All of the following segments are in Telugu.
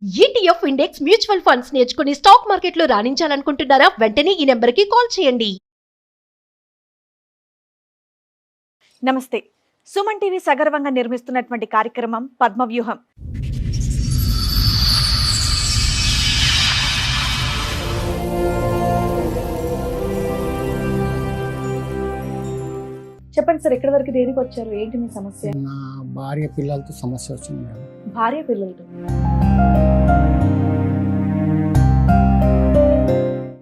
ETF ఇండెక్స్ మ్యూచువల్ ఫండ్స్ నేర్చుకుని స్టాక్ మార్కెట్లో రాణించాలనుకుంటున్నారా? వెంటనే ఈ నెంబర్కి కాల్ చేయండి. నమస్తే. సుమన్ టీవీ సగర్వంగా నిర్మిస్తున్నటువంటి కార్యక్రమం పద్మవ్యూహం. చెప్పండి సార్, ఎక్కడి వరకు దేనికి వచ్చారు? ఏంటి మీ సమస్య? నా భార్య పిల్లలతో సమస్య వచ్చింది మేడం. భార్య పిల్లలతో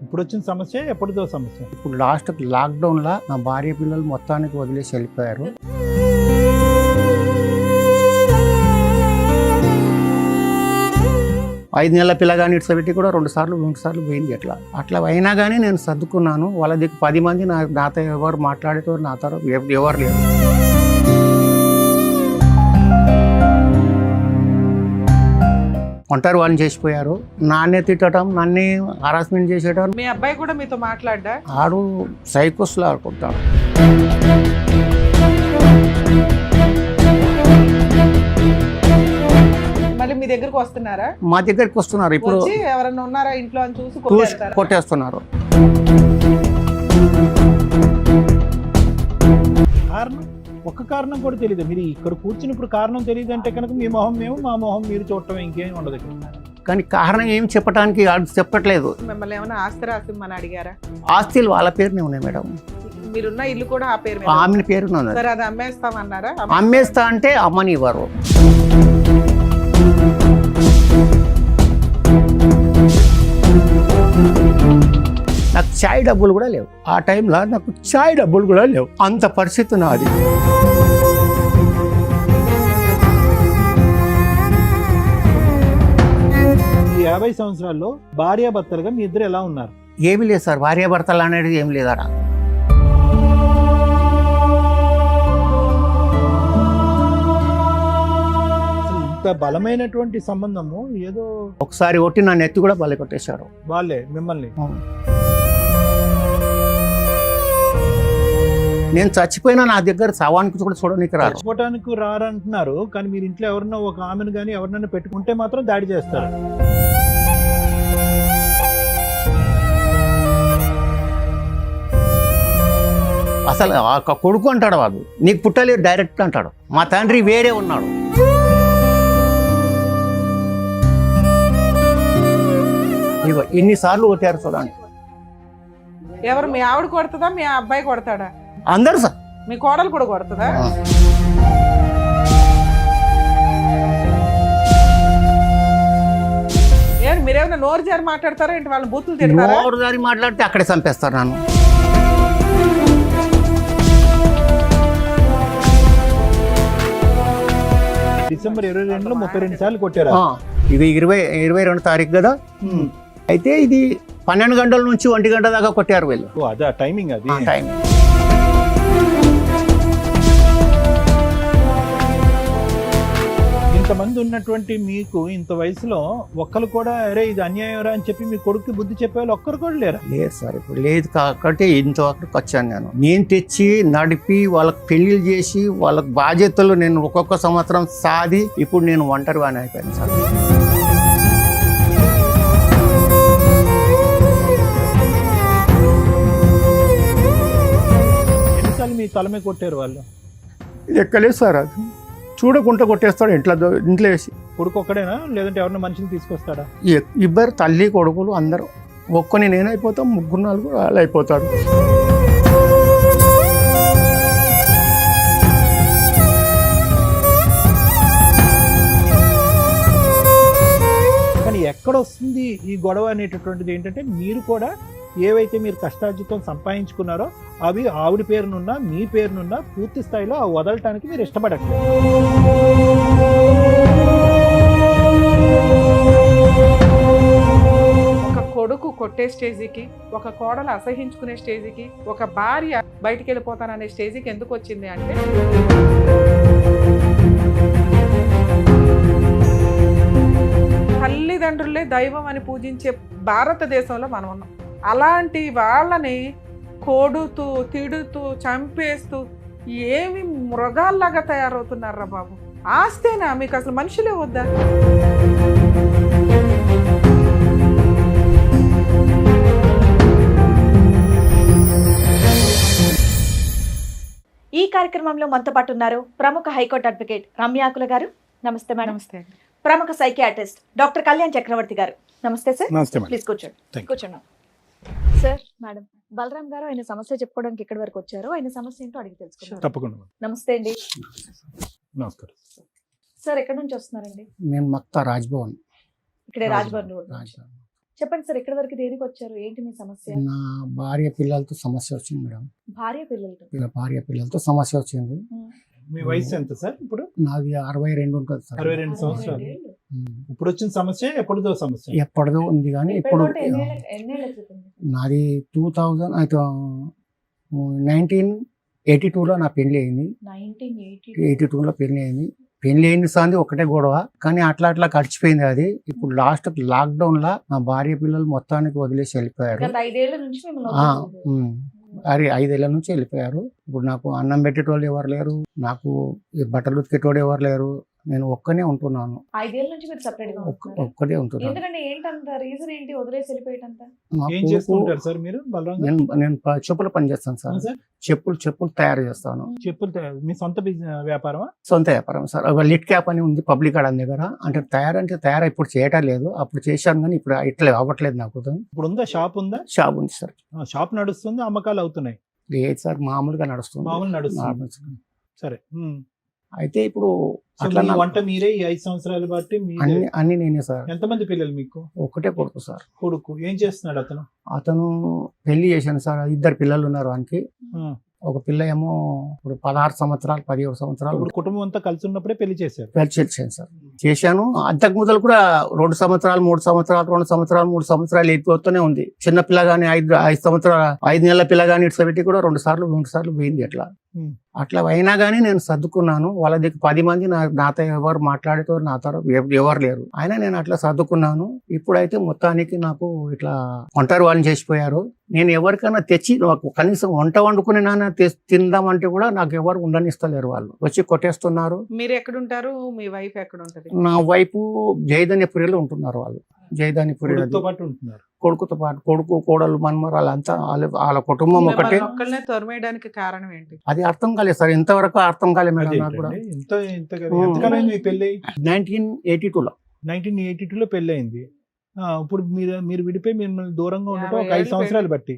ఇప్పుడు వచ్చిన సమస్య ఎప్పటిదో సమస్య? ఇప్పుడు లాస్ట్ లాక్డౌన్లో నా భార్య పిల్లలు మొత్తానికి వదిలేసి వెళ్ళిపోయారు. ఐదు నెలల పిల్లగాని ఇట్స్ పెట్టి కూడా 2 సార్లు పోయింది. అట్లా అయినా కానీ నేను సర్దుకున్నాను. వాళ్ళ దగ్గర 10 మంది నాతో ఎవరు మాట్లాడేటవారు, నా తర్వాత ఎవరు లేరు. ఒంటరి వాళ్ళని చేసిపోయారు. నాన్నే తిట్టడం, నన్నే హరాస్మెంట్ చేసేటం. మీ అబ్బాయి కూడా మీతో మాట్లాడ్డా? ఆడు సైకోస్లో ఆడుకుంటాడు. మళ్ళీ మీ దగ్గరకు వస్తున్నారా? మా దగ్గరికి వస్తున్నారు. ఇప్పుడు ఎవరన్నా ఉన్నారా ఇంట్లో అని చూసి కొట్టేస్తున్నారు. కారణం ఒక్క కారణం కూడా తెలియదు. మీరు ఇక్కడ కూర్చున్నప్పుడు కారణం తెలియదు అంటే కనుక మీ మొహం మేము, మా మొహం మీరు చూడటం, ఇంకేం ఉండదు. కానీ కారణం ఏం చెప్పడానికి చెప్పట్లేదు. మిమ్మల్ని ఏమైనా ఆస్తి రాసిమ్మని అడిగారా? ఆస్తులు వాళ్ళ పేరునే ఉన్నాయి మేడం. మీరున్న ఇల్లు కూడా ఆ పేరు మీద? ఆమె పేరునే ఉన్నది. సరే, అది అమ్మేస్తామన్నారా? అమ్మేస్తా అంటే అమ్మని ఇవ్వరు. నాకు చాయ్ డబ్బులు కూడా లేవు. ఆ టైంలో నాకు చాయ్ డబ్బులు కూడా లేవు. అంత పరిస్థితి నాది. ఈ 50 సంవత్సరాల్లో భార్యాభర్తలుగా మీ ఇద్దరు ఎలా ఉన్నారు? ఏమీ లేదు సార్, భార్యాభర్తలు అనేది ఏం లేదరా. ఇంత బలమైనటువంటి సంబంధము ఏదో ఒకసారి ఒట్టి నా నెత్తి కూడా బలి కొట్టేశారు వాళ్ళే మిమ్మల్ని. నేను చచ్చిపోయినా నా దగ్గర శవానికి కూడా చూడడానికి రారు. చచ్చిపోవటానికి రారంటున్నారు, కానీ మీరు ఇంట్లో ఎవరన్నా ఒక ఆమెను కానీ ఎవరినైనా పెట్టుకుంటే మాత్రం దాడి చేస్తారు. అసలు ఆ కొడుకు అంటాడు, వాడు నీకు పుట్టలేదు డైరెక్ట్ అంటాడు. మా తండ్రి వేరే ఉన్నాడు. ఇగో ఇన్నిసార్లు కొట్టారు చూడండి. ఎవరు? మీ ఆవిడ కొడుతుందా? మీ అబ్బాయి కొడతాడా? అందరు సార్. మీ కోడలు కూడా కొడుతుందా? ఏం మీరేమైనా నోరు జారి మాట్లాడతారా ఏంటి? వాళ్ళని బూతులు తిడతారా? నోరు జారి మాట్లాడితే అక్కడే చంపేస్తారు నన్ను. డిసెంబర్ 22లో 32 సార్లు కొట్టారు. ఇది 22 తారీఖు కదా. అయితే ఇది 12 గంటల నుంచి 1 గంట దాకా కొట్టారు వీళ్ళు. అదే టైమింగ్. అది టైం. ఇంతమంది ఉన్నటువంటి మీకు ఇంత వయసులో ఒక్కరు కూడా అరే ఇది అన్యాయం రా అని చెప్పి మీ కొడుకు బుద్ధి చెప్పేవాళ్ళు ఒక్కరు కూడా లేరా? లేదు సార్, ఇప్పుడు లేదు కాబట్టి ఇంతవరకు వచ్చాను. నేను తెచ్చి నడిపి వాళ్ళకి పెళ్లిళ్ళు చేసి వాళ్ళకి బాధ్యతలు నేను ఒక్కొక్క సంవత్సరం సాది ఇప్పుడు నేను ఒంటరి వాడిని అయిపోయాను సార్. ఎన్నిసార్లు మీ తలమే కొట్టారు వాళ్ళు? ఎక్కలేదు సార్, అది చూడకుండా కొట్టేస్తాడు ఇంట్లో వేసి. కొడుకు ఒక్కడేనా లేదంటే ఎవరిన మనిషిని తీసుకొస్తాడా? ఇద్దరు తల్లి కొడుకులు అందరూ. ఒక్కని నేనైపోతాం, 3-4 వాళ్ళు అయిపోతాడు. కానీ ఎక్కడ వస్తుంది ఈ గొడవ అనేటటువంటిది? ఏంటంటే మీరు కూడా ఏవైతే మీరు కష్టార్జితం సంపాదించుకున్నారో అవి ఆవిడ పేరునున్నా మీ పేరునున్నా పూర్తి స్థాయిలో వదలటానికి మీరు ఇష్టపడట్లేదు. ఒక కొడుకు కొట్టే స్టేజీకి, ఒక కోడలు అసహించుకునే స్టేజీకి, ఒక భార్య బయటికి వెళ్ళిపోతాననే స్టేజీకి ఎందుకు వచ్చింది అంటే తల్లిదండ్రులే దైవం అని పూజించే భారతదేశంలో మనం ఉన్నాం. అలాంటి వాళ్ళని కొడుతూ తిడుతూ చంపేస్తూ ఏమి మృగాల్లాగా తయారవుతున్నారా బాబు? ఆస్తేనా మీకు? అసలు మనుషులే వద్దా? కార్యక్రమంలో మనతో పాటు ఉన్నారు ప్రముఖ హైకోర్టు అడ్వకేట్ రమ్యాకుల గారు. నమస్తే మేడం. నమస్తే. ప్రముఖ సైకియాట్రిస్ట్ డాక్టర్ కళ్యాణ్ చక్రవర్తి గారు. నమస్తే సార్. నమస్తే మేడం. ప్లీజ్ కూర్చోండి. Thank you. కూర్చోండి సార్. మేడం బలరాం గారు ఆయన సమస్య చెప్పుకోవడానికి ఇక్కడి వరకు వచ్చారు. ఆయన సమస్య ఏంటో అడిగి తెలుసుకున్నారు. తప్పకుండా మేడం. నమస్తే అండి. నమస్కారం. సార్ ఎక్కడి నుంచి వస్తున్నారండి? మేము మక్తా రాజ్భవన్. ఇక్కడే రాజ్భవన్ రోడ్ నుంచి. చెప్పండి సార్, ఎక్కడి వరకు దేనికి వచ్చారు? ఏంటి మీ సమస్య? నా భార్య పిల్లలతో సమస్య వచ్చింది మేడం. భార్య పిల్లలతో? భార్య పిల్లలతో సమస్య వచ్చింది. మీ వయసు ఎంత సార్ ఇప్పుడు? నాది 62 ఉంటుంది సార్. 62 సంవత్సరాలు. ఇప్పుడు వచ్చిన సమస్య ఎప్పుడుదో సమస్య? ఎప్పటిదో ఉంది కానీ ఇప్పుడు ఎన్నేళ్ళ క్రితం? నాది 1982లో నా పెళ్లి అయింది. 82లో పెళ్లి అయింది. పెళ్లి అయిన సాంది ఒకటే గొడవ, కానీ అట్లా గడిచిపోయింది అది. ఇప్పుడు లాస్ట్ లాక్డౌన్ లా నా భార్య పిల్లలు మొత్తానికి వదిలేసి వెళ్ళిపోయారు. 5 ఏళ్ల నుంచి మిమ్మల్ని వదిలేసి అది 5 ఏళ్ల నుంచి వెళ్ళిపోయారు. ఇప్పుడు నాకు అన్నం పెట్టేటోళ్ళు ఎవరు లేరు, నాకు ఈ బట్టలు ఉతికేటోడు ఎవరు లేరు. నేను ఒక్కనే ఉంటున్నాను. 5 ఏళ్ల నుంచి మీరు సెపరేట్ గా ఉంటున్నారా? ఒక్కడే ఉంటున్నాను. ఎందుకంటే ఏంటంత రీజన్ ఏంటి వదిలేసి వెళ్ళిపోయేటంత? ఏం చేస్తుంటారు సార్ మీరు బలరాం గారు? నేను చెప్పుల పని చేస్తాను సార్. సార్ చెప్పులు తయారు చేస్తాను. చెప్పులు మీ సొంత వ్యాపారమా? సొంత వ్యాపారం సార్. ఒక లిట్ క్యాప్ అని ఉంది పబ్లిక్ గార్డెన్ దగ్గర. అంటే తయారు ఇప్పుడు చేయటం లేదు, అప్పుడు చేశాను కానీ ఇప్పుడు ఇట్లా అవ్వట్లేదు నాకు. ఇప్పుడు ఉందా? షాప్ ఉందా? షాప్ ఉంది సార్. షాప్ నడుస్తుంది, అమ్మకాలు అవుతున్నాయి? లేదు సార్, మామూలుగా నడుస్తుంది. మామూలు నడుస్తుంది. సరే. అయితే ఇప్పుడు సో అట్లా మీ వంట మీరే ఈ 5 సంవత్సరాలు బట్టి అన్ని నేనే సార్. ఎంతమంది పిల్లలు మీకు? ఒకటే కొడుకు సార్. కొడుకు ఏం చేస్తున్నాడు అతను? అతను పెళ్లి చేశాను సార్. 2 పిల్లలు ఉన్నారు వానికి. ఒక పిల్ల ఏమో ఇప్పుడు 16 సంవత్సరాలు 17 సంవత్సరాలు. ఇప్పుడు కుటుంబం అంతా కలిసి ఉన్నప్పుడే పెళ్లి చేశారు? పెళ్లి చేశాను సార్. చేశాను. అంతకు మొదలు కూడా 2 సంవత్సరాలు 3 సంవత్సరాలు 2 సంవత్సరాలు 3 సంవత్సరాలు అయిపోతూనే ఉంది. చిన్న పిల్ల గానీ 5 సంవత్సరాలు 5 నెలల పిల్ల గానీ ఇట్లా పెట్టి కూడా 2 సార్లు 3 సార్లు పోయింది. అట్లా అయినా కానీ నేను సర్దుకున్నాను. వాళ్ళ దగ్గర 10 మంది నాతో ఎవరు మాట్లాడేటవారు, నాతో ఎవరు లేరు. అయినా నేను అట్లా సర్దుకున్నాను. ఇప్పుడైతే మొత్తానికి నాకు ఇట్లా ఒంటరి వాళ్ళని చేసిపోయారు. నేను ఎవరికైనా తెచ్చి నాకు కనీసం వంట వండుకుని తిందామంటే కూడా నాకు ఎవరు ఉండనిస్తలేరు. వాళ్ళు వచ్చి కొట్టేస్తున్నారు. మీరు ఎక్కడుంటారు? మీ వైఫ్ ఎక్కడ ఉంటది? నా వైపు జయధాన్యపురిలో ఉంటున్నారు. వాళ్ళు జయధాన్యపురిలో పాటు ఉంటున్నారు. కొడుకుతో పాటు కొడుకు కోడలు మనమరాలు అంతా వాళ్ళ కుటుంబం ఒకటే. ఒక్కళ్ళనే తరిమేయడానికి కారణం ఏంటి? అది అర్థం కాలేదు సార్. ఇంతవరకు అర్థం కాలేదు మేడం నాకు కూడా. ఎంతకాలం మీ పెళ్ళి? 1982లో. 1982లో పెళ్ళి అయింది. ఇప్పుడు మీరు విడిపోయి మిమ్మల్ని దూరంగా ఉండటం ఒక 5 సంవత్సరాలు బట్టి.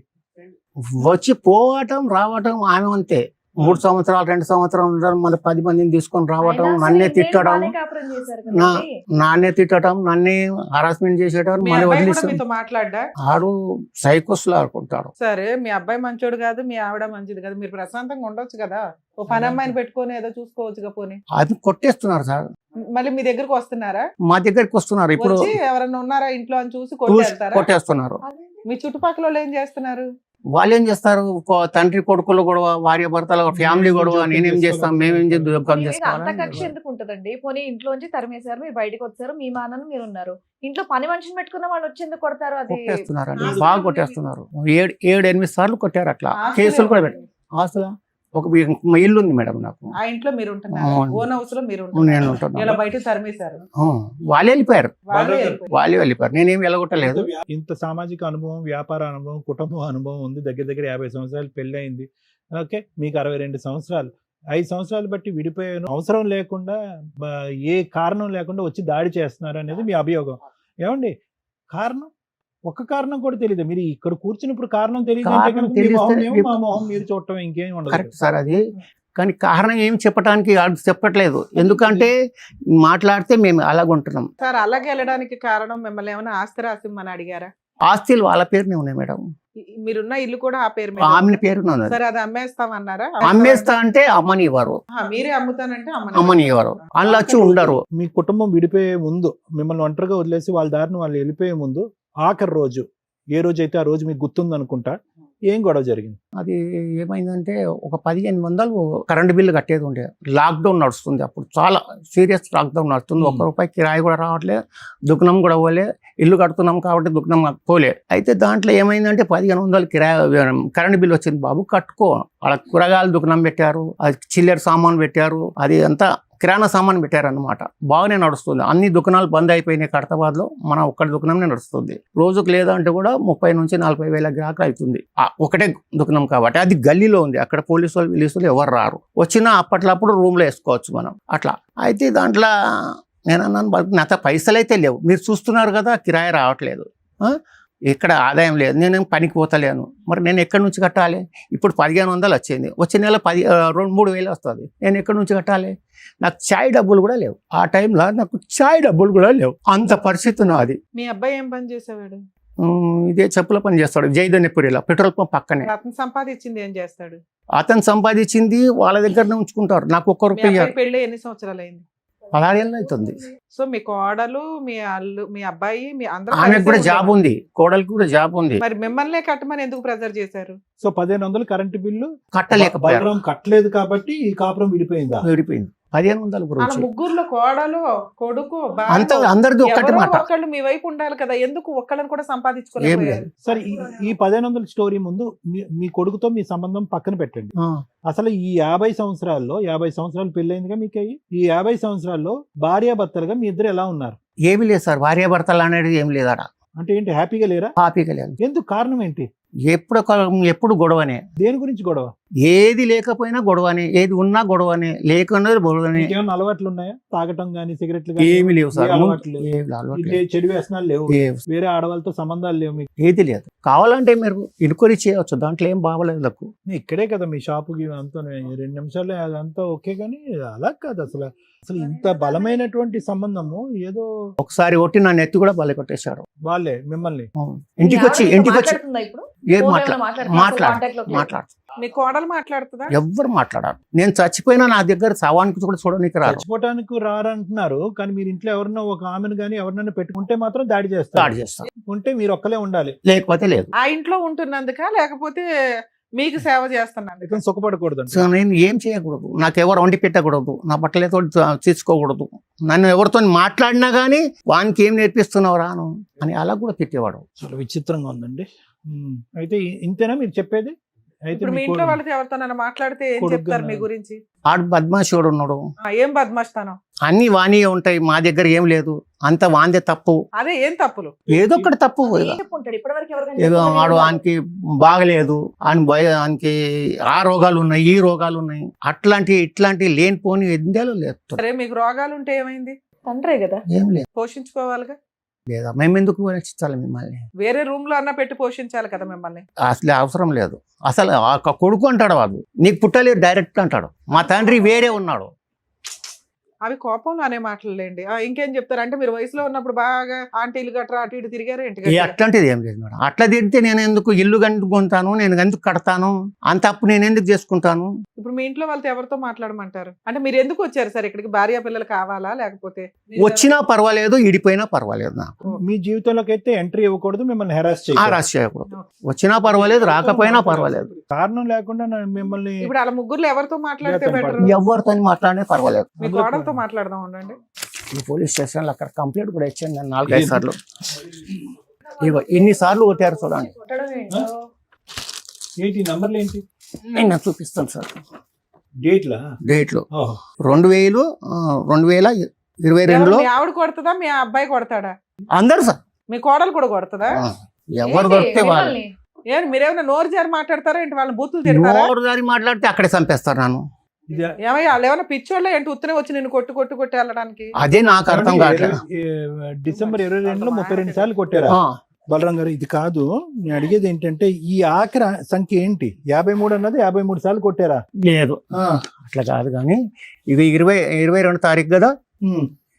వచ్చి పోవటం రావటం ఆమె అంతే. 3 సంవత్సరాలు 2 సంవత్సరాలు ఉండడం, మళ్ళీ 10 మందిని తీసుకొని రావటం, నన్నే తిట్టడం, నన్నే హరాస్మెంట్ చేసేటం, మళ్ళీ వదిలేసి మాట్లాడా. ఆడు సైకోస్ లా ఆడుకుంటాడు. సరే, మీ అబ్బాయి మంచోడు కాదు, మీ ఆవిడ మంచిది కాదు, మీరు ప్రశాంతంగా ఉండొచ్చు కదా. ఓ పని అమ్మాయిని పెట్టుకొని ఏదో చూసుకోవచ్చుగా. పోనీ అది కొట్టేస్తున్నారు సార్. మళ్ళీ మీ దగ్గరకు వస్తున్నారా? మా దగ్గరికి వస్తున్నారు. ఇప్పుడు ఎవరన్నా ఉన్నారా ఇంట్లో అని చూసి కొట్టేస్తున్నారు. మీ చుట్టుపక్కల వాళ్ళు ఏం చేస్తున్నారు? వాళ్ళు ఏం చేస్తారు? తండ్రి కొడుకులు గొడవ, భార్య భర్తల ఫ్యామిలీ గొడవ. నేనేం చేస్తాం, మేమేం అంత కక్ష ఎందుకు ఉంటదండి? పోనీ ఇంట్లోంచి తరిమేశారు, మీరు బయటకు వచ్చారు, మీ మానను మీరు ఉన్నారు. ఇంట్లో పని మనిషిని పెట్టుకున్న వాళ్ళు వచ్చేందుకు కొడతారు? అది కొట్టేస్తున్నారండి, బాగా కొట్టేస్తున్నారు. 7-8 సార్లు కొట్టారు. అట్లా కేసులు కూడా పెట్టారు. ఆస్తులా ఒక ఇల్లు ఉంది మేడం నాకు. ఆ ఇంట్లో మీరు ఉంటున్నారు? ఓన్ హౌస్ లో మీరు నేను ఉంటున్నాను. బయట తరిమేశారు? వాళ్ళే వెళ్ళిపోయారు. నేనేం వెళ్ళగొట్టలేదు. ఇంత సామాజిక అనుభవం, వ్యాపార అనుభవం, కుటుంబ అనుభవం ఉంది. దగ్గర 50 సంవత్సరాలు పెళ్లి అయింది. ఓకే, మీకు 62 సంవత్సరాలు. 5 సంవత్సరాలు బట్టి విడిపోయాను. అవసరం లేకుండా, ఏ కారణం లేకుండా వచ్చి దాడి చేస్తున్నారు అనేది మీ అభియోగం. ఏమండి, కారణం ఒక్క కారణం కూడా తెలియదు. మీరు ఇక్కడ కూర్చున్నప్పుడు కారణం తెలియదు. మా మొహం మీరు చూడటం ఇంకేం ఉండదు. కరెక్ట్ సార్ అది. కానీ కారణం ఏం చెప్పడానికి చెప్పట్లేదు. ఎందుకంటే మాట్లాడితే మేము అలాగుంటున్నాం సార్. అలాగే వెళ్ళడానికి కారణం మిమ్మల్ని ఏమైనా ఆస్తి రాసిమ్మని అడిగారా? ఆస్తులు వాళ్ళ పేరునే ఉన్నాయి మేడం. మీరున్న ఇల్లు కూడా ఆ పేరు మీద? ఆమె పేరునే ఉన్నది. సరే, అది అమ్మేస్తామన్నారా? అమ్మేస్తా అంటే అమ్మని ఇవ్వరు. మీరే అమ్ముతానంటే అమ్మని ఇవ్వరు. వాళ్ళు వచ్చి ఉండరు. మీ కుటుంబం విడిపోయే ముందు, మిమ్మల్ని ఒంటరిగా వదిలేసి వాళ్ళ దారిని వాళ్ళు వెళ్ళిపోయే ముందు, ఆఖరి రోజు ఏ రోజు అయితే ఆ రోజు మీకు గుర్తుంది అనుకుంటా, ఏం గొడవ జరిగింది? అది ఏమైందంటే ఒక 1500 కరెంట్ బిల్లు కట్టేది ఉండే. లాక్డౌన్ నడుస్తుంది అప్పుడు, చాలా సీరియస్ లాక్డౌన్ నడుస్తుంది. ₹1 కిరాయి కూడా రావట్లేదు, దుకాణం కూడా పోలే. ఇల్లు కడుతున్నాం కాబట్టి దుకాణం పోలే. అయితే దాంట్లో ఏమైందంటే 1500 కిరాయి కరెంట్ బిల్లు వచ్చింది. బాబు కట్టుకో. వాళ్ళ కూరగాయలు దుకాణం పెట్టారు, అది చిల్లర సామాన్ పెట్టారు, అది అంతా కిరాణా సామాన్ పెట్టారనమాట. బాగానే నడుస్తుంది. అన్ని దుకాణాలు బంద్ అయిపోయినాయి కడతాబాద్లో, మన ఒక్కటి దుకాణమే నడుస్తుంది. రోజుకు లేదంటే కూడా 30 నుంచి 40 వేల గ్రాహకులు అవుతుంది. ఒకటే దుకాణం కాబట్టి అది గల్లీలో ఉంది. అక్కడ పోలీసులు ఎవరు రారు. వచ్చినా అప్పట్లప్పుడు రూమ్లో వేసుకోవచ్చు మనం అట్లా. అయితే దాంట్లో నేను అన్నాను, నాతో పైసలు అయితే లేవు, మీరు చూస్తున్నారు కదా కిరాయి రావట్లేదు, ఇక్కడ ఆదాయం లేదు, నేను పనికి పోతలేను, మరి నేను ఎక్కడి నుంచి కట్టాలి? ఇప్పుడు 1500 వచ్చింది, వచ్చే నెల 2-3 వేలు వస్తుంది, నేను ఎక్కడి నుంచి కట్టాలి? నాకు చాయ్ డబ్బులు కూడా లేవు. ఆ టైంలో నాకు చాయ్ డబ్బులు కూడా లేవు. అంత పరిస్థితి నాది. మీ అబ్బాయి ఏం పని చేసేవాడు? ఇదే చెప్పుల పని చేస్తాడు జైదన్నపురిలో, పెట్రోల్ పంప్ పక్కనే. అతను సంపాదించింది ఏం చేస్తాడు? అతను సంపాదించింది వాళ్ళ దగ్గరనే ఉంచుకుంటారు. నాకు ఒక్క మీ రూపాయి అబ్బాయి పెళ్ళి ఎన్ని సంవత్సరాలు అయింది? 16 ఏళ్ళు అవుతుంది. సో మీ కోడలు, మీ అల్లు, మీ అబ్బాయి, మీ అందరూ ఆమెకు కూడా కలిసే జాబ్ ఉంటారు. ఉంది, కోడలికి కూడా జాబ్ ఉంది. మరి మిమ్మల్నే కట్టమని ఎందుకు ప్రెజర్ చేశారు? సో 1500 కరెంటు బిల్లు కట్టలేకపోయారు, బలరాం కట్టలేదు కాబట్టి ఈ కాపురం విడిపోయిందా? విడిపోయింది. 1500 అలా గురించి ముగ్గురులో కోడలు, కొడుకు, అంత భార్య, అందరిది ఒక్కటి ఎవరో మాట. ఒకళ్ళు మీ వైపు ఉండాలి కదా, ఎందుకు ఒక్కళ్ళని కూడా ఏం సంపాదించుకోలేకపోయారు? లేదు. సరే ఈ 1500 స్టోరీ ముందు మీ కొడుకుతో మీ సంబంధం పక్కన పెట్టండి. అసలు ఈ 50 సంవత్సరాలు పెళ్ళైందిగా మీకు అయ్యి, ఈ 50 సంవత్సరాల్లో భార్యాభర్తలుగా మీ ఇద్దరు ఎలా ఉన్నారు? ఏమీ లేదు సార్, భార్యాభర్తలు అనేది ఏం లేదు అక్కడ. అంటే ఏంటి, హ్యాపీగా లేరా? హ్యాపీగా లేదు. ఎందుకు, కారణం ఏంటి? ఎప్పుడు గొడవనే, దేని గురించి గొడవ? ఏది లేకపోయినా గొడవనే, ఏది ఉన్నా గొడవనే, లేకున్నా గొడవనే. ఏమైనా అలవాట్లు ఉన్నాయా? తాగటం గానీ, సిగరెట్లు ఏమి లేవు సార్, అలవాట్లు లేవు. ఏమి అలవాటు ఇదే లేదు. చెడు వ్యసనాలు లేవు, ఏం వేరే ఆడవాళ్ళతో సంబంధాలు లేవు మీకు? ఏది లేదు. కావాలంటే మీరు ఇన్క్వైరీ చేయవచ్చు, దాంట్లో ఏం బాగలేదు నాకు. ఇక్కడే కదా మీ షాపుకి అంతా 2 నిమిషాలు అదంతా ఓకే, కానీ అలా కాదు. అసలు ఇంత బలమైనటువంటి సంబంధము ఏదో ఒకసారి ఒట్టి నా నెత్తి కూడా బలి కొట్టేశాడు వాళ్ళే మిమ్మల్ని. ఇంటికి వచ్చి మాట్లాడుతుందా ఇప్పుడు? ఏం ఫోన్లో ఏమైనా మాట్లాడుతుందా? Contact లోకి లేదు. మాట్లాడు మీ కోడలు మాట్లాడుతుందా? ఎవ్వరు మాట్లాడారు. నేను చచ్చిపోయినా నా దగ్గర శవానికి కూడా చూడడానికి రారు. చచ్చిపోవటానికి రారంటున్నారు, కానీ మీరు ఇంట్లో ఎవరన్నా ఒక ఆమెను కానీ ఎవరినైనా పెట్టుకుంటే మాత్రం దాడి దాడి చేస్తారు. చేస్తాను, ఉంటే మీరు ఒక్కలే ఉండాలి, లేకపోతే లేదు. ఆ ఇంట్లో ఉంటున్నందుక, లేకపోతే మీకు సేవ చేస్తున్నందుక? ఇక సుఖపడకూడదు. సో నేను ఏం చేయకూడదు, నాకు ఎవరు వండి పెట్టకూడదు, నా బట్టలతో తీసుకోకూడదు, నన్ను ఎవరితో మాట్లాడినా కానీ వానికి ఏం నేర్పిస్తున్నావు రాను అని అలా కూడా తిట్టేవాడు. చాలా విచిత్రంగా ఉందండి. అయితే ఇంతేనా మీరు చెప్పేది? అయితే ఇప్పుడు మీ ఇంట్లో వాళ్ళతో ఎవరితోనైనా మాట్లాడితే ఏం కొడుకు చెప్తారు మీ గాని. గురించి? ఆడు బద్మాషుడు ఉన్నాడు, ఏం బద్మాస్తానం? అన్ని వాణియే ఉంటాయి, మా దగ్గర ఏం లేదు, అంత వాందే తప్పు, అదే ఏం తప్పులు? ఏదో ఒకటి తప్పు. ఏం చెప్పుంటాడు ఇప్పటివరకు? ఎవరికైనా ఏదో చెప్పుంటాడా? వాడు ఆయనకి బాగలేదు, ఆయనకి ఆ రోగాలు ఉన్నాయి, ఈ రోగాలు ఉన్నాయి, ఇట్లాంటి లేనిపోని ఎందేలో లేదు. సరే, మీకు రోగాలు ఉంటే ఏమైంది? తండ్రే కదా. ఏం లేదు పోషించుకోవాలిగా. లేదా, మేము ఎందుకు రక్షించాలి మిమ్మల్ని? వేరే రూమ్ లో అన్న పెట్టి పోషించాలి కదా మిమ్మల్ని. అసలు అవసరం లేదు. అసలు ఆ కొడుకు అంటాడు, వాడు నీకు పుట్టలేదు డైరెక్ట్ అంటాడు. మా తండ్రి వేరే ఉన్నాడు. అవి కోపంలో అనే మాటలేండి. ఇంకేం చెప్తారు అంటే, మీరు వయసులో ఉన్నప్పుడు బాగా ఆంటీలు గట్రా అటు ఇటు తిరిగారు ఏంటి? అట్లాంటిది ఏం లేదు మేడం. అట్లా తిరిగితే నేను ఎందుకు ఇల్లు కట్టుకుంటాను, నేను ఎందుకు కడతాను, అంత అప్పు నేను ఎందుకు చేసుకుంటాను? ఇప్పుడు మీ ఇంట్లో వాళ్ళతో ఎవరితో మాట్లాడమంటారు? అంటే మీరు ఎందుకు వచ్చారు సార్ ఇక్కడికి? భార్య పిల్లలు కావాలా, లేకపోతే వచ్చినా పర్వాలేదు, ఇడిపోయినా పర్వాలేదు, నాకు మీ జీవితంలోకి అయితే ఎంట్రీ ఇవ్వకూడదు, మిమ్మల్ని హెరాస్ చేయాలి. రాసి చేయకూడదు. వచ్చినా పర్వాలేదు, రాకపోయినా పర్వాలేదు, కారణం లేకుండా మిమ్మల్ని. ఇప్పుడు అలా ముగ్గురు ఎవరితో మాట్లాడితే బెటర్? ఎవరితో మాట్లాడినా పర్వాలేదు. మీ కోడలతో మాట్లాడదాం ఉండండి. ఈ పోలీస్ స్టేషన్లో అక్కడ కంప్లైంట్ కూడా ఇచ్చాను నేను 4-5 సార్లు. ఇగో ఇన్ని సార్లు కొట్టారు చూడండి. కొట్టడం ఏంటో. ఏంటి నంబర్లు ఏంటి? నేను చూపిస్తాను సార్ డేట్లా? డేట్లు 2022లో మీ ఆవిడ కొడుతుందా, మీ అబ్బాయి కొడతాడా? అందరు సార్, మీ కోడలు కూడా కొడుతుందా? ఎవరు ఏంటి? దొరికితే వాళ్ళు. మిమ్మల్ని? ఏం మీరేమైనా నోరు జారి మాట్లాడతారా ఏంటి? వాళ్ళని బూతులు తిడతారా? నోరు దారి మాట్లాడితే అక్కడే చంపేస్తారు నన్ను. ఏమయ్యా, వాళ్ళు ఏమైనా పిచ్చోళ్ళ ఏంటి ఉత్తనే వచ్చి నిన్ను కొట్టి వెళ్ళడానికి? అదే నాకు అర్థం కావట్లేదు. డిసెంబర్ 22లో 32 సార్లు కొట్టారా? బలరాం గారు, ఇది కాదు నేను అడిగేది ఏంటంటే, ఈ ఆఖరి సంఖ్య ఏంటి? 53 అన్నది 53 సార్లు కొట్టారా? లేదు, అట్లా కాదు. కానీ ఇది 22 తారీఖు కదా,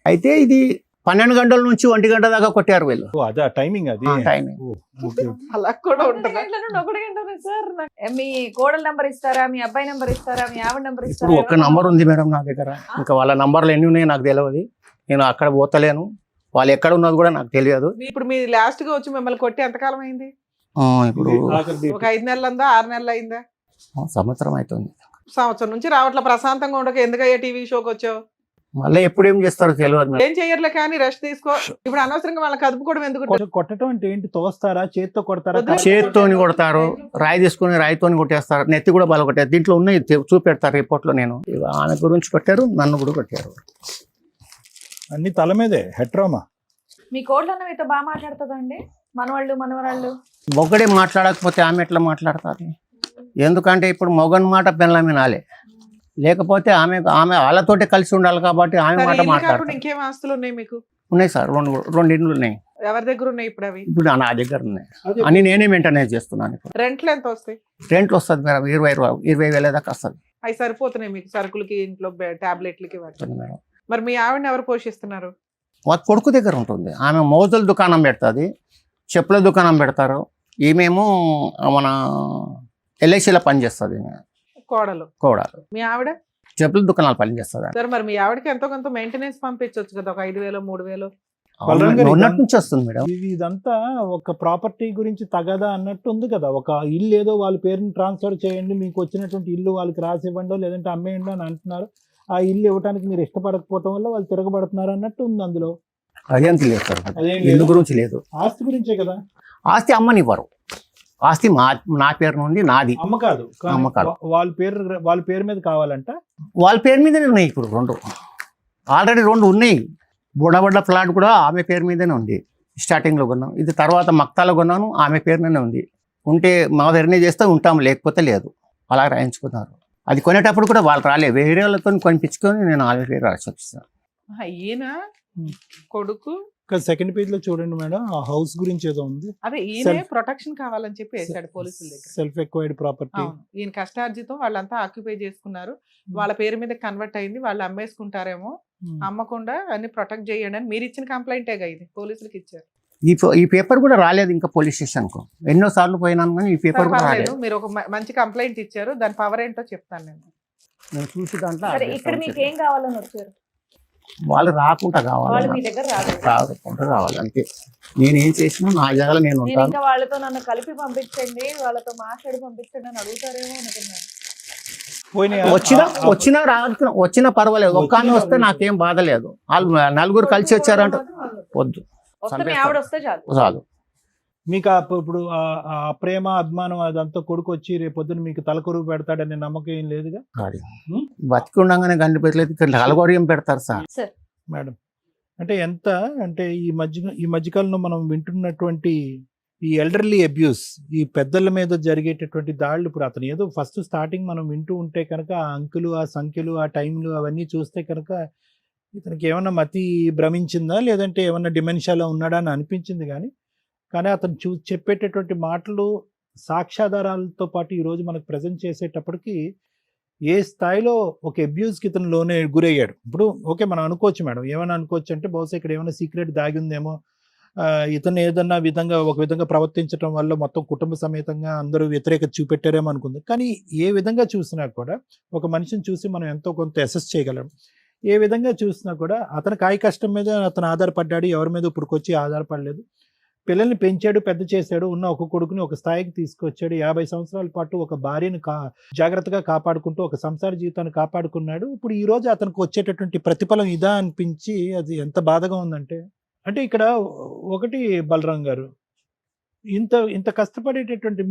అయితే ఇది 12 గంటల నుంచి 1 గంట దాకా కొట్టారు వీళ్ళు. అదే టైమింగ్, అది టైమింగ్. అలా కూడా 1 ఉంటుందా? గంటల నుండి 1 గంట సార్. మీ కోడల నంబర్ ఇస్తారా, మీ అబ్బాయి నంబర్ ఇస్తారా, మీ ఆవిడ నంబర్ ఇప్పుడు ఇస్తారా? ఒక్క నంబర్ ఉంది మేడం నా దగ్గర, ఇంకా వాళ్ళ నంబర్లు ఎన్ని ఉన్నాయో నాకు తెలియదు. నేను అక్కడ పోతలేను, వాళ్ళు ఎక్కడ ఉన్నది కూడా నాకు తెలియదు. ఇప్పుడు మీరు లాస్ట్ గా వచ్చి మిమ్మల్ని కొట్టి ఎంతకాలం అయింది? ఇప్పుడు ఒక 5 నెలలు ఉందా, 6 నెలలు అయిందా? సంవత్సరం అవుతుంది. సంవత్సరం నుంచి రావట్లే, ప్రశాంతంగా ఉండక ఎందుకయ్యా టీవీ షోకి వచ్చావు? మళ్ళీ ఎప్పుడు ఏం చేస్తారో తెలియదు మేడం. ఏం చెయ్యర్లే కానీ రెస్ట్ తీసుకో. ఇప్పుడు అనవసరంగా వాళ్ళకి కదుపుకోవడం ఎందుకు? కొట్టడం అంటే ఏంటి? తోస్తారా, చేత్తో కొడతారా? వదిలే. చేతితోని కొడతారు, రాయి తీసుకుని రాయితోని కొట్టేస్తారు, నెత్తి కూడా బల కొట్టారు. దీంట్లో ఉన్నాయి చూపెడతారు రిపోర్ట్ లో. నేను ఆమె గురించి కొట్టారు, నన్ను కూడా కొట్టారు. అన్ని తల మీదే హెట్రోమా. మీ కోడలన్న మీతో బాగా మాట్లాడుతుందండి? మనవాళ్ళు మనవరాళ్ళు మొగడే మాట్లాడకపోతే ఆమె ఎట్లా మాట్లాడతారు? ఎందుకంటే ఇప్పుడు మొగన్ మాట పిల్లల వినాలే, లేకపోతే ఆమె వాళ్ళతోటి కలిసి ఉండాలి కాబట్టి ఆమె సరే, మాట ఇల్లు కాకుండా మాట్లాడతారు. ఇంకేం ఆస్తులు ఉన్నాయి మీకు? ఉన్నాయి సార్, రెండు ఇండ్లు ఉన్నాయి. ఎవరి దగ్గర ఉన్నాయి ఇప్పుడు అవి? ఇప్పుడు నా దగ్గర ఉన్నాయి అని నేనే మెయింటెనెన్స్ చేస్తున్నాను. ఇప్పుడు రెంట్లు ఎంత వస్తాయి? రెంట్లు వస్తుంది మేడం, 20,000 దాకా వస్తుంది అవి సరిపోతున్నాయి మీకు సరుకులకి, ఇంట్లో టాబ్లెట్లకి వాటికి? మేడం. మరి మీ ఆవిడని ఎవరు పోషిస్తున్నారు? వాళ్ళ కొడుకు దగ్గర ఉంటుంది. ఆమె మోజుల దుకాణం పెడుతుంది, చెప్పుల దుకాణం పెడతారు. ఈమెమో మన ఎల్ఐసిలో పనిచేస్తుంది. కోడలు. కోడలు మీ ఆవిడ చెప్పుల దుకాణాలు పనిచేస్తుంది. సరే, మరి మీ ఆవిడకి ఎంతో కొంత మెయింటెనెన్స్ పంపించవచ్చు కదా, ఒక 5,000 3,000. బలరాం గారు, ఉన్నట్టు నుంచి వస్తుంది మేడం. ఇదంతా ఒక ప్రాపర్టీ గురించి తగదా అన్నట్టు ఉంది కదా. ఒక ఇల్లు ఏదో వాళ్ళ పేరుని ట్రాన్స్ఫర్ చేయండి, మీకు వచ్చినటువంటి ఇల్లు వాళ్ళకి రాసి ఇవ్వండో లేదంటే అమ్మేయండి అని అంటున్నారు. ఆ ఇల్లు ఇవ్వడానికి మీరు ఇష్టపడకపోవడం వల్ల వాళ్ళు తిరగబడుతున్నారు అన్నట్టు ఉంది అందులో. అదేం లేదు సార్, అదేం ఇల్లు లేదు. గురించి లేదు. ఆస్తి గురించే కదా. ఆస్తి అమ్మనివ్వరు. ఆస్తి నా పేరు నుండి నాది. అమ్మ కాదు, కానీ అమ్మ కాదు. వాళ్ళ పేరు మీద కావాలంట. వాళ్ళ పేరు మీదనే ఉన్నాయి ఇప్పుడు ఆల్రెడీ 2 ఉన్నాయి. బుడబడ్డ ఫ్లాట్ కూడా ఆమె పేరు మీదనే ఉంది. స్టార్టింగ్లో కొన్నాం, ఇది తర్వాత మక్తాలో కొన్నాను, ఆమె పేరునే ఉంది. ఉంటే మా వెర్నే చేస్తే ఉంటాం, లేకపోతే లేదు. అలా రాయించుకున్నారు. అది కొనేటప్పుడు కూడా వాళ్ళు రాలేదు, వేరే వాళ్ళతో కొనిపించుకొని నేను ఆల్రెడీ రాసి వచ్చేసాను. ఈయన కొడుకు సెకండ్ పేజ్ లో చూడండి మేడం, ఆ హౌస్ గురించి ఏదో ఉంది. అదే ఈయన ప్రొటెక్షన్ కావాలని చెప్పి వేసాడు పోలీసుల దగ్గర. Self acquired property. అవును, ఈయన కష్టార్జితం వాళ్ళంతా ఆక్యుపై చేసుకున్నారు, వాళ్ళ పేరు మీద కన్వర్ట్ అయింది, వాళ్ళు అమ్మేసుకుంటారేమో, అమ్మకుండా అన్ని ప్రొటెక్ట్ చేయండి అని మీరు ఇచ్చిన కంప్లైంటేగా ఇది పోలీసులకు ఇచ్చారు. ఈ పేపర్ కూడా రాలేదు ఇంకా పోలీస్ స్టేషన్కు. ఎన్నో సార్లు పోయినాను కానీ ఈ పేపర్ కూడా పర్వాలేదు, రాలేదు. మీరు ఒక మంచి కంప్లైంట్ ఇచ్చారు, దాని పవర్ ఏంటో చెప్తాను నేను. నేను చూసి దాంట్లో సరే, ఇక్కడ మీకు ఏం కావాలని వచ్చారు? వాళ్ళు రాకుండా వాళ్ళు కావాలి, మీ దగ్గర రాలేదు. రాకుండా కావాలి అంతే. నేను ఏం చేసినా నా జాగాలో నేను నేను ఉంటాను. ఇంకా వాళ్ళతో నన్ను కలిపి పంపించండి, వాళ్ళతో మాట్లాడి పంపించండి అని అడుగుతారేమో అనుకున్నాను. వచ్చినా పర్వాలేదు, ఒక్కనే వస్తే నాకేం బాధ లేదు. వాళ్ళు 4 కలిసి వచ్చారంటే వద్దు, వస్తే మీ ఆవిడ వస్తే చాలు. చాలు. మీకు ఇప్పుడు ఆ ప్రేమ అభిమానం అదంతా కొడుకు వచ్చి రేపొద్దున మీకు తలకొరుగు పెడతాడనే నమ్మకం ఏం లేదుగా. బతికి ఉండగానే గండి పెట్టలేదు, ఇక్కడ అలగొరియం పెడతారు సార్. మేడం అంటే ఎంత అంటే ఈ మధ్యకాలంలో మనం వింటున్నటువంటి ఈ ఎల్డర్లీ అబ్యూస్, ఈ పెద్దల మీద జరిగేటటువంటి దాడులు, ఇప్పుడు అతను ఏదో ఫస్ట్ స్టార్టింగ్ మనం వింటూ ఉంటే కనుక ఆ అంకులు, ఆ సంఖ్యలు, ఆ టైంలు అవన్నీ చూస్తే కనుక ఇతనికి ఏమన్నా మతి భ్రమించిందా లేదంటే ఏమన్నా డిమెన్షియాలో ఉన్నాడా అని అనిపించింది. కానీ అతను చెప్పేటటువంటి మాటలు సాక్ష్యాధారాలతో పాటు ఈరోజు మనకు ప్రజెంట్ చేసేటప్పటికి ఏ స్థాయిలో ఒక అబ్యూస్కి ఇతను లోనే గురయ్యాడు. ఇప్పుడు ఓకే, మనం అనుకోవచ్చు మేడం, ఏమైనా అనుకోవచ్చు అంటే బహుశా ఇక్కడ ఏమైనా సీక్రెట్ దాగి ఉందేమో, ఇతను ఏదన్నా ఒక విధంగా ప్రవర్తించడం వల్ల మొత్తం కుటుంబ సమేతంగా అందరూ వ్యతిరేకత చూపెట్టారేమో అనుకుంది. కానీ ఏ విధంగా చూసినా కూడా ఒక మనిషిని చూసి మనం ఎంతో కొంత అసెస్ చేయగలం. ఏ విధంగా చూసినా కూడా అతను కాయ కష్టం మీద అతను ఆధారపడ్డాడు, ఎవరి మీద ఇప్పుడుకొచ్చి ఆధారపడలేదు. పిల్లల్ని పెంచాడు, పెద్ద చేశాడు, ఉన్న ఒక కొడుకుని ఒక స్థాయికి తీసుకొచ్చాడు. 50 సంవత్సరాల పాటు ఒక భార్యను జాగ్రత్తగా కాపాడుకుంటూ ఒక సంసార జీవితాన్ని కాపాడుకున్నాడు. ఇప్పుడు ఈ రోజు అతనికి వచ్చేటటువంటి ప్రతిఫలం ఇదా అనిపించి అది ఎంత బాధగా ఉందంటే, అంటే ఇక్కడ ఒకటి బలరాం గారు, ఇంత కష్టపడేటటువంటి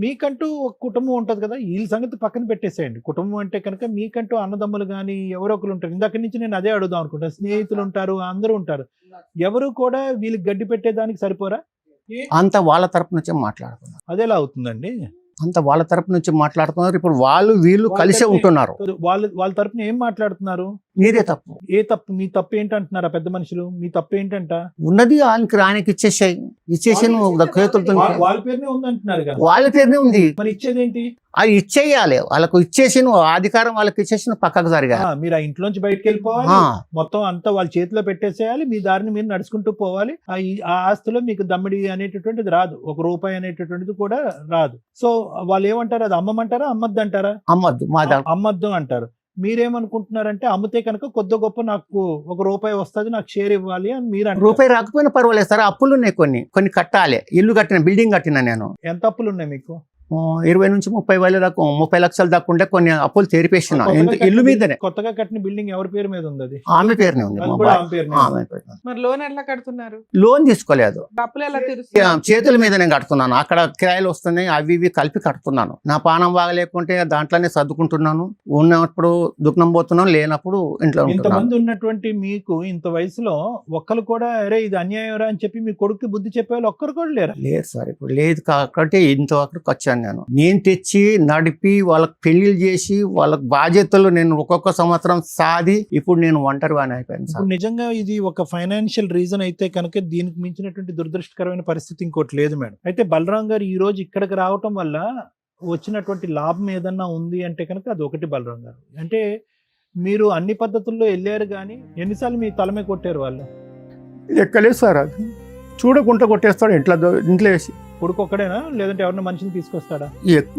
మీకంటూ ఒక కుటుంబం ఉంటుంది కదా, వీళ్ళ సంగతి పక్కన పెట్టేసేయండి. కుటుంబం అంటే కనుక మీకంటూ అన్నదమ్ములు కానీ ఎవరో ఒకరు ఉంటారు. ఇందాక నుంచి నేను అదే అడుగుదాం అనుకుంటాను. స్నేహితులు ఉంటారు, అందరూ ఉంటారు. ఎవరు కూడా వీళ్ళకి గడ్డి పెట్టేదానికి సరిపోరా? అంత వాళ్ళ తరపు నుంచే మాట్లాడుతున్నారు. అదేలా అవుతుందండి? అంత వాళ్ళ తరపు నుంచి మాట్లాడుతున్నారు. ఇప్పుడు వీళ్ళు కలిసే ఉంటున్నారు. వాళ్ళ తరపున ఏం మాట్లాడుతున్నారు? మీరే తప్పు. ఏ తప్పు? మీ తప్పు ఏంటంటున్నారు ఆ పెద్ద మనుషులు? మీ తప్పు ఏంటంట? ఉన్నది ఆయనకి ఇచ్చేసాయి. వాళ్ళ పేరునే ఉందంటున్నారు కదా. వాళ్ళ పేరునే ఉంది, మరి ఇచ్చేదేంటి? అది ఇచ్చేయాలి. వాళ్ళకు ఇచ్చేసి అధికారం వాళ్ళకి ఇచ్చేసి పక్కకు జరిగా మీరు ఆ ఇంట్లోంచి బయటకు వెళ్ళిపోవాలి, మొత్తం అంతా వాళ్ళ చేతిలో పెట్టేసేయాలి, మీ దారిని మీరు నడుచుకుంటూ పోవాలి. ఆ ఆస్తిలో మీకు దమ్మిడి అనేటటువంటిది రాదు, ₹1 అనేటటువంటిది కూడా రాదు. సో వాళ్ళు ఏమంటారు, అది అమ్మమంటారా అమ్మద్దు అంటారా? అమ్మద్దు అంటారు. మీరేమనుకుంటున్నారంటే అమ్మితే కనుక కొద్ది గొప్ప నాకు ₹1 వస్తుంది, నాకు షేర్ ఇవ్వాలి అని మీరు అంటారు. ₹1 రాకపోయినా పర్వాలేదు సార్, అప్పులు ఉన్నాయి, కొన్ని కట్టాలి. ఇల్లు కట్టిన, బిల్డింగ్ కట్టిన. నేను ఎంత అప్పులు ఉన్నాయి మీకు? 20 నుంచి 30 దాకా 30 లక్షలు దాకా ఉండే కొన్ని అప్పులు తెరిపేసిన ఇల్లు మీదనే. కొత్తగా కట్టిన బిల్డింగ్ ఎవరి పేరు మీద ఉంది? అది ఆమె పేరునే ఉంది. అది కూడా ఆమె పేరునే ఉంది. ఆమె పేరునే. మరి లోన్ ఎట్లా కడుతున్నారు? లోన్ తీసుకోలేదు, అప్పులు ఎలా తీరుస్తున్నారు? చేతుల మీదనే కడుతున్నాను. అక్కడ కిరాయిలు వస్తున్నాయి, అవి ఇవి కలిపి కడుతున్నాను. నా పానం బాగలేకుంటే దాంట్లోనే సర్దుకుంటున్నాను. ఉన్నప్పుడు దుఃఖం పోతున్నాను, లేనప్పుడు ఇంట్లో ఉంటున్నాను. ఇంతమంది ఉన్నటువంటి మీకు ఇంత వయసులో ఒక్కరు కూడా అరే ఇది అన్యాయం రా అని చెప్పి మీ కొడుకు బుద్ధి చెప్పే వాళ్ళు ఒక్కరు కూడా లేరు. లేదు సార్, ఇప్పుడు లేదు కాబట్టి ఇంతవరకు వచ్చాను. నేను తెచ్చి నడిపి వాళ్ళకి పెళ్లిళ్ళు చేసి వాళ్ళకి బాధ్యతలు నేను ఒక్కొక్క సంవత్సరం సాది ఇప్పుడు నేను ఒంటరిగానే అయిపోయాను సార్. ఇప్పుడు నిజంగా ఇది ఒక ఫైనాన్షియల్ రీజన్ అయితే కనుక దీనికి మించినటువంటి దురదృష్టకరమైన పరిస్థితి ఇంకోటి లేదు మేడం. అయితే బలరాం గారు ఈ రోజు ఇక్కడికి రావటం వల్ల వచ్చినటువంటి లాభం ఏదన్నా ఉంది అంటే కనుక అది ఒకటి. బలరాం గారు అంటే మీరు అన్ని పద్ధతుల్లో వెళ్ళారు, కానీ ఎన్నిసార్లు మీ తలమే కొట్టారు వాళ్ళు? ఎక్కలేదు సార్, అది చూడకుండా కొట్టేస్తాడు ఇంట్లో వేసి. కొడుకు ఒక్కడేనా లేదంటే ఎవరైనా మనిషిని తీసుకొస్తాడా?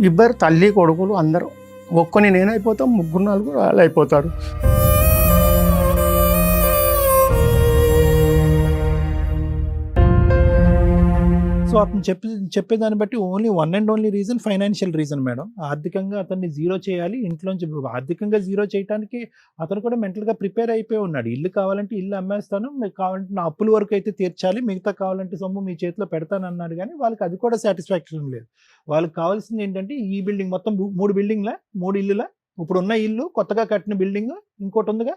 ఇద్దరు తల్లి కొడుకులు అందరూ. ఒక్కని నేనైపోతాం, 3-4 వాళ్ళు అయిపోతారు. సో అతను చెప్పేదాన్ని బట్టి only one and only reason financial reason madam. ఆర్థికంగా అతన్ని జీరో చేయాలి. ఇంట్లోంచి ఆర్థికంగా జీరో చేయడానికి అతను కూడా మెంటల్గా ప్రిపేర్ అయిపోయి ఉన్నాడు. ఇల్లు కావాలంటే ఇల్లు అమ్మేస్తాను, మీకు కావాలంటే నా అప్పుల వరకు అయితే తీర్చాలి, మిగతా కావాలంటే సొమ్ము మీ చేతిలో పెడతాను అన్నాడు. కానీ వాళ్ళకి అది కూడా సాటిస్ఫాక్షన్ లేదు. వాళ్ళకి కావాల్సింది ఏంటంటే ఈ బిల్డింగ్ మొత్తం 3 బిల్డింగ్లా 3 ఇల్లులా? ఇప్పుడు ఉన్న ఇల్లు, కొత్తగా కట్టిన బిల్డింగ్, ఇంకోటి ఉందిగా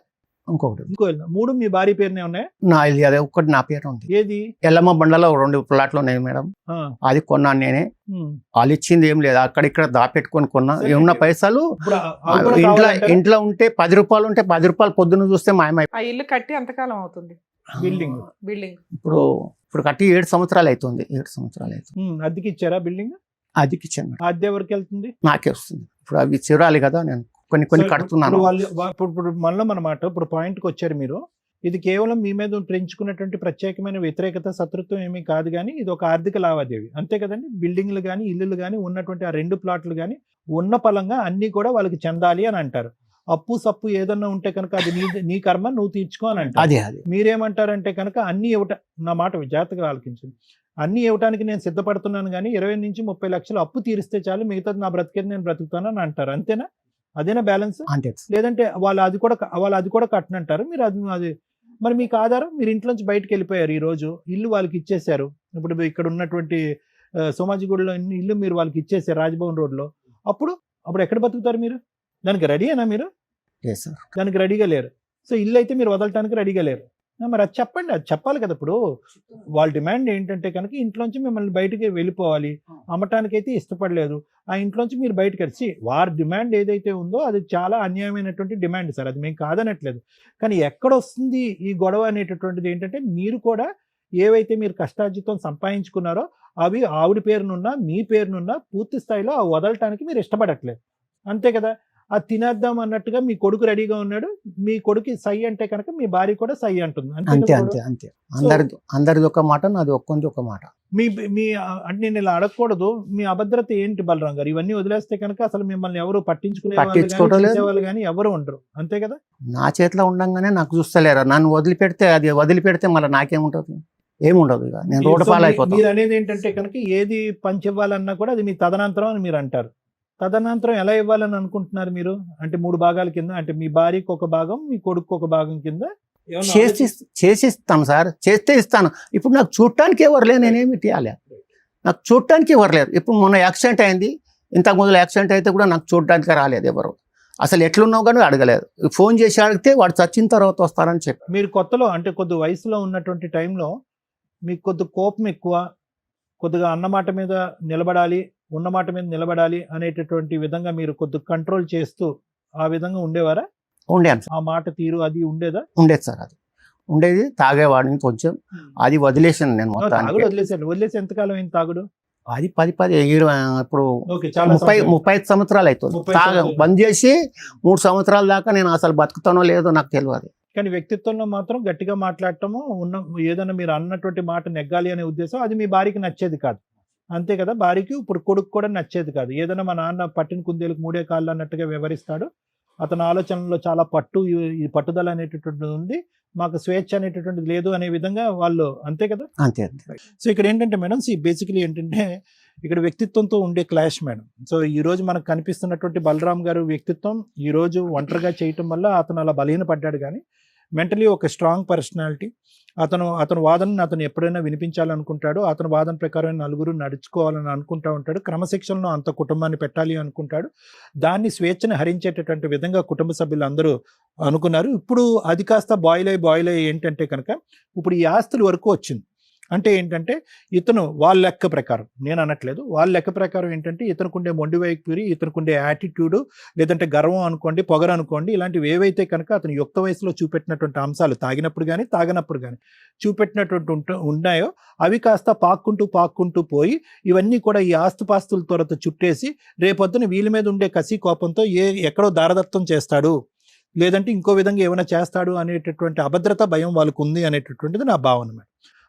ఇంకో ఇల్లు, 3 మీ భార్య పేరునే ఉన్నాయి? నా ఇల్లు అదే ఒక్కటి నా పేరు ఉంది. ఏది? ఎల్లమ్మ బండలో 2 ప్లాట్లు ఉన్నాయి మేడం. అది కొన్నాను నేనే. వాళ్ళు ఇచ్చింది ఏం లేదు, అక్కడిక్కడ దాపెట్టుకొని కొన్నా. ఏమన్నా పైసలు ఇంట్లో ఉంటే 10 రూపాయలు ఉంటే 10 రూపాయలు పొద్దున్న చూస్తే మాయమై. ఆ ఇల్లు కట్టి ఎంతకాలం అవుతుంది? బిల్డింగ్ ఇప్పుడు కట్టి 7 సంవత్సరాలు అవుతుంది. 7 సంవత్సరాలు అవుతుంది. అద్దెకి ఇచ్చారా బిల్డింగ్? అద్దెకి ఇచ్చాను. అద్దె ఎవరికి వెళ్తుంది? నాకే వస్తుంది. ఇప్పుడు అవి చిరాలి కదా, నేను కొన్ని కడుతున్నాను. ఇప్పుడు మనలో అన్నమాట. ఇప్పుడు పాయింట్కి వచ్చారు మీరు. ఇది కేవలం మీ మీద పెంచుకున్నటువంటి ప్రత్యేకమైన వ్యతిరేకత, శత్రుత్వం ఏమీ కాదు, కానీ ఇది ఒక ఆర్థిక లావాదేవీ అంతే కదండి. బిల్డింగ్లు కానీ ఇల్లులు కానీ ఉన్నటువంటి ఆ 2 ప్లాట్లు కానీ ఉన్న పలంగా అన్ని కూడా వాళ్ళకి చెందాలి అని అంటారు. అప్పు సప్పు ఏదన్నా ఉంటే కనుక అది నీ కర్మ, నువ్వు తీర్చుకో అని అంటారు. మీరేమంటారంటే కనుక అన్ని నా మాట జాగ్రత్తగా ఆలకించండి. అన్ని ఇవ్వడానికి నేను సిద్ధపడుతున్నాను, కానీ 20 నుంచి 30 లక్షలు అప్పు తీరిస్తే చాలు, మిగతాది నా బ్రతికేది నేను బ్రతుకుతాను అని అంటారు. అంతేనా? అదేనా బ్యాలెన్స్? లేదంటే వాళ్ళు అది కూడా కట్టనంటారు మీరు? అది మరి మీకు ఆధారం? మీరు ఇంట్లోంచి బయటకు వెళ్ళిపోయారు, ఈ రోజు ఇల్లు వాళ్ళకి ఇచ్చేసారు. ఇప్పుడు ఇక్కడ ఉన్నటువంటి సోమాజిగూడలో ఇల్లు మీరు వాళ్ళకి ఇచ్చేసారు, రాజ్భవన్ రోడ్లో. అప్పుడు ఎక్కడ బతుకుతారు మీరు? దానికి రెడీయేనా మీరు? దానికి రెడీగా లేరు. సో ఇల్లు అయితే మీరు వదలటానికి రెడీగా లేరు. మరి అది చెప్పండి, అది చెప్పాలి కదా. ఇప్పుడు వాళ్ళ డిమాండ్ ఏంటంటే కనుక ఇంట్లోంచి మిమ్మల్ని బయటికి వెళ్ళిపోవాలి, అమ్మటానికైతే ఇష్టపడలేదు, ఆ ఇంట్లోంచి మీరు బయటకు వచ్చి వారి డిమాండ్ ఏదైతే ఉందో అది చాలా అన్యాయమైనటువంటి డిమాండ్ సార్. అది మేము కాదనట్లేదు, కానీ ఎక్కడ వస్తుంది ఈ గొడవ అనేటటువంటిది ఏంటంటే మీరు కూడా ఏవైతే మీరు కష్టార్జితం సంపాదించుకున్నారో అవి ఆవిడ పేరునున్నా మీ పేరునున్నా పూర్తి స్థాయిలో వదలటానికి మీరు ఇష్టపడట్లేదు, అంతే కదా. అది తినేద్దాం అన్నట్టుగా మీ కొడుకు రెడీగా ఉన్నాడు, మీ కొడుకు సై అంటే కనుక మీ భార్య కూడా సై అంటుంది. అంతే. అందరిది ఒక మాట, నాది ఒక్కొంది ఒక మాట. మీ అంటే నేను ఇలా అడగకూడదు, మీ అభద్రత ఏంటి బలరాం గారు? ఇవన్నీ వదిలేస్తే కనుక అసలు మిమ్మల్ని ఎవరు పట్టించుకునే కానీ ఎవరు ఉండరు, అంతే కదా. నా చేతిలో ఉండంగానే నాకు చూస్తలేరా, నన్ను వదిలిపెడితే మళ్ళీ నాకేముంటది? ఏముండదు. ఇక నేను రోడ్డు పాలు అయిపోతాను. మీరు అనేది ఏంటంటే కనుక ఏది పంచివ్వాలన్నా కూడా అది మీ తదనంతరం అని మీరు అంటారు. తదనంతరం ఎలా ఇవ్వాలని అనుకుంటున్నారు మీరు? అంటే 3 భాగాల కింద, అంటే మీ భార్యకు ఒక భాగం, మీ కొడుకు ఒక భాగం కింద చేసి ఇస్తాను సార్, చేస్తే ఇస్తాను. ఇప్పుడు నాకు చూడటానికి ఎవరు లేరు, నేనేమి తీయాలి? నాకు చూడటానికి ఎవరు లేరు. ఇప్పుడు మొన్న యాక్సిడెంట్ అయింది, ఇంతకు మొదలు యాక్సిడెంట్ అయితే కూడా నాకు చూడటానికి రాలేదు ఎవరు. అసలు ఎట్లున్నావు కానీ అడగలేదు. ఫోన్ చేసి అడిగితే వాడు చచ్చిన తర్వాత వస్తారని చెప్పి. మీరు కొత్తలో అంటే కొద్ది వయసులో ఉన్నటువంటి టైంలో మీకు కొద్ది కోపం ఎక్కువ, కొద్దిగా అన్నమాట మీద నిలబడాలి, ఉన్నమాట మీద నిలబడాలి అనేటటువంటి విధంగా మీరు కొద్దిగా కంట్రోల్ చేస్తూ ఆ విధంగా ఉండేవారా? ఉండేది. ఆ మాట తీరు అది ఉండేదా? ఉండేది సార్, అది ఉండేది. తాగేవాడిని కొంచెం, అది వదిలేసాను నేను మొత్తానికి. వదిలేసి ఎంతకాలం అయింది తాగుడు? అది 10 ఇప్పుడు 35 సంవత్సరాలు అవుతుంది. బంద్ చేసి 3 సంవత్సరాల దాకా నేను అసలు బతుకుతానో లేదో నాకు తెలియదు. కానీ వ్యక్తిత్వంలో మాత్రం గట్టిగా మాట్లాడటము, ఏదైనా మీరు అన్నటువంటి మాట నెగ్గాలి అనే ఉద్దేశం అది మీ భార్యకి నచ్చేది కాదు, అంతే కదా. భార్యకి ఇప్పుడు కొడుకు కూడా నచ్చేది కాదు. ఏదైనా మా నాన్న పట్టిన కుందేలకు 3 కాళ్ళు అన్నట్టుగా వివరిస్తాడు. అతని ఆలోచనలో చాలా ఈ పట్టుదల అనేటటువంటిది ఉంది, మాకు స్వేచ్ఛ అనేటటువంటిది లేదు అనే విధంగా వాళ్ళు, అంతే కదా. అంతే. సో ఇక్కడ ఏంటంటే మేడం, బేసికలీ ఏంటంటే ఇక్కడ వ్యక్తిత్వంతో ఉండే క్లాష్ మేడం. సో ఈ రోజు మనకు కనిపిస్తున్నటువంటి బలరాం గారు వ్యక్తిత్వం ఈ రోజు ఒంటరిగా చేయటం వల్ల అతను అలా బలహీనపడ్డాడు, కానీ మెంటలీ ఒక స్ట్రాంగ్ పర్సనాలిటీ. అతను వాదనని అతను ఎప్పుడైనా వినిపించాలనుకుంటాడు, అతని వాదన ప్రకారం నలుగురు నడుచుకోవాలని అనుకుంటా ఉంటాడు, క్రమశిక్షణలో అంత కుటుంబాన్ని పెట్టాలి అనుకుంటాడు. దాన్ని స్వేచ్ఛను హరించేటటువంటి విధంగా కుటుంబ సభ్యులు అందరూ అనుకున్నారు. ఇప్పుడు అది కాస్త బాయిల్ అయ్యి ఏంటంటే కనుక ఇప్పుడు ఈ ఆస్తుల వరకు వచ్చింది. అంటే ఏంటంటే ఇతను వాళ్ళ లెక్క ప్రకారం, నేను అనట్లేదు, వాళ్ళ లెక్క ప్రకారం ఏంటంటే ఇతనుకుండే మొండి వైఖరి, ఇతనుకుండే యాటిట్యూడ్, లేదంటే గర్వం అనుకోండి, పొగరు అనుకోండి, ఇలాంటివి ఏవైతే కనుక అతను యుక్త వయసులో చూపెట్టినటువంటి అంశాలు తాగినప్పుడు కానీ తాగనప్పుడు కానీ చూపెట్టినటువంటి ఉన్నాయో అవి కాస్త పాక్కుంటూ పోయి ఇవన్నీ కూడా ఈ ఆస్తుపాస్తుల త్వరత చుట్టేసి రేపొద్దున వీళ్ళ మీద ఉండే కసి కోపంతో ఎక్కడో దారదత్తం చేస్తాడు, లేదంటే ఇంకో విధంగా ఏమైనా చేస్తాడు అనేటటువంటి అభద్రత భయం వాళ్ళకు ఉంది అనేటటువంటిది నా భావన.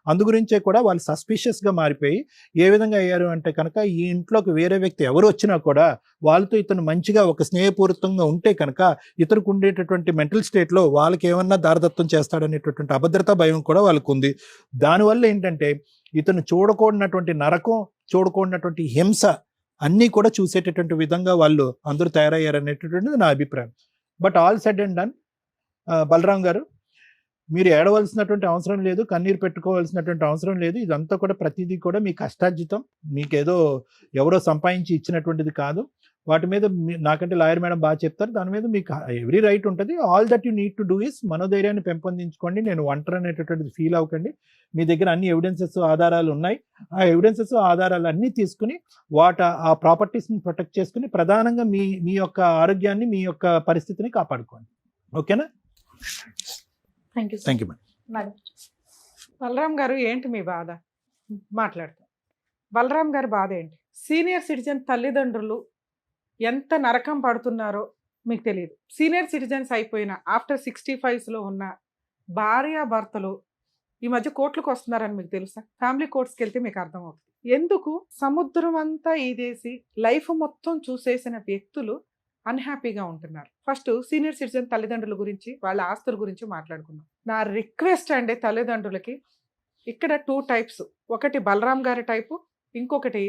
అందుగురించే కూడా వాళ్ళు సస్పిషియస్గా మారిపోయి ఏ విధంగా అయ్యారు అంటే కనుక ఈ ఇంట్లోకి వేరే వ్యక్తి ఎవరు వచ్చినా కూడా వాళ్ళతో ఇతను మంచిగా ఒక స్నేహపూరితంగా ఉంటే కనుక ఇతరుకు ఉండేటటువంటి మెంటల్ స్టేట్లో వాళ్ళకి ఏమన్నా దారదత్తం చేస్తాడనేటటువంటి అభద్రతా భయం కూడా వాళ్ళకు ఉంది. దానివల్ల ఏంటంటే ఇతను చూడకూడనటువంటి నరకం, చూడకూడనటువంటి హింస అన్నీ కూడా చూసేటటువంటి విధంగా వాళ్ళు అందరూ తయారయ్యారనేటటువంటిది నా అభిప్రాయం. But all said and done, Balaram garu మీరు ఏడవలసినటువంటి అవసరం లేదు, కన్నీరు పెట్టుకోవాల్సినటువంటి అవసరం లేదు. ఇదంతా కూడా ప్రతిదీ కూడా మీ కష్టార్జితం, మీకేదో ఎవరో సంపాదించి ఇచ్చినటువంటిది కాదు. వాటి మీద నాకంటే లాయర్ మేడం బాగా చెప్తారు, దాని మీద మీకు ఎవ్రీ రైట్ ఉంటుంది. All that you need to do is మనోధైర్యాన్ని పెంపొందించుకోండి. నేను ఒంటరి అనేటటువంటిది ఫీల్ అవ్వకండి. మీ దగ్గర అన్ని ఎవిడెన్సెస్ ఆధారాలు ఉన్నాయి. ఆ ఎవిడెన్సెస్ ఆధారాలు అన్నీ తీసుకుని ఆ ప్రాపర్టీస్ని ప్రొటెక్ట్ చేసుకుని ప్రధానంగా మీ యొక్క ఆరోగ్యాన్ని, మీ యొక్క పరిస్థితిని కాపాడుకోండి. ఓకేనా? Thank you thank you madam. Madam. Balaram garu ఏంటి మీ బాధ? మాట్లాడతాం. బలరాం గారి బాధ ఏంటి? సీనియర్ సిటిజన్ తల్లిదండ్రులు ఎంత నరకం పడుతున్నారో మీకు తెలియదు. సీనియర్ సిటిజన్స్ అయిపోయిన ఆఫ్టర్ 65లో ఉన్న భార్యాభర్తలు ఈ మధ్య కోర్టులకు వస్తున్నారని మీకు తెలుసా? ఫ్యామిలీ కోర్ట్స్కి వెళ్తే మీకు అర్థమవుతుంది. ఎందుకు సముద్రం అంతా ఈదేసి లైఫ్ మొత్తం చూసేసిన వ్యక్తులు అన్హ్యాపీగా ఉంటున్నారు. ఫస్ట్ సీనియర్ సిటిజన్ తల్లిదండ్రుల గురించి, వాళ్ళ ఆస్తుల గురించి మాట్లాడుకుందాం. నా రిక్వెస్ట్ అండి తల్లిదండ్రులకి, ఇక్కడ 2 టైప్స్. ఒకటి బలరాం గారి టైపు, ఇంకొకటి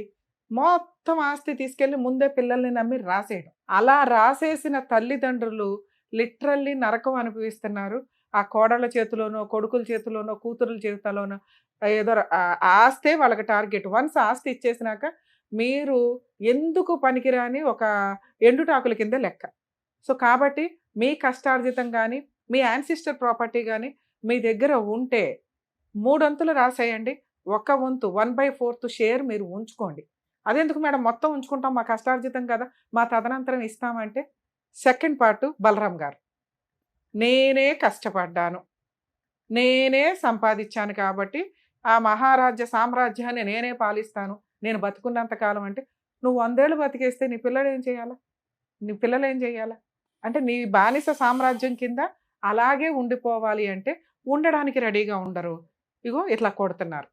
మొత్తం ఆస్తి తీసుకెళ్లి ముందే పిల్లల్ని నమ్మి రాసేయడం. అలా రాసేసిన తల్లిదండ్రులు లిటరల్లీ నరకం అనుభవిస్తున్నారు. ఆ కోడళ్ళ చేతిలోనో, కొడుకుల చేతిలోనో, కూతురుల చేతిలోనో ఏదో ఆస్తే వాళ్ళకి టార్గెట్. వన్స్ ఆస్తి ఇచ్చేసినాక మీరు ఎందుకు పనికిరాని ఒక ఎండుటాకుల కింద లెక్క. సో కాబట్టి మీ కష్టార్జితం కానీ, మీ యాన్సిస్టర్ ప్రాపర్టీ కానీ మీ దగ్గర ఉంటే 3 వంతులు రాసేయండి. 1 వంతు 1/4 షేర్ మీరు ఉంచుకోండి. అదెందుకు మేడం మొత్తం ఉంచుకుంటాం, మా కష్టార్జితం కదా, మా తదనంతరం ఇస్తామంటే? సెకండ్ పార్ట్ బలరాం గారు, నేనే కష్టపడ్డాను, నేనే సంపాదించాను కాబట్టి ఆ మహారాజ్య సామ్రాజ్యాన్ని నేనే పాలిస్తాను, నేను బతుకున్నంత కాలం అంటే నువ్వు 100 ఏళ్ళు బతికేస్తే నీ పిల్లలు ఏం చేయాలా? నీ పిల్లలు ఏం చేయాలా? అంటే నీ బానిస సామ్రాజ్యం కింద అలాగే ఉండిపోవాలి అంటే ఉండడానికి రెడీగా ఉండరు. ఇగో ఇట్లా కొడుతున్నారు.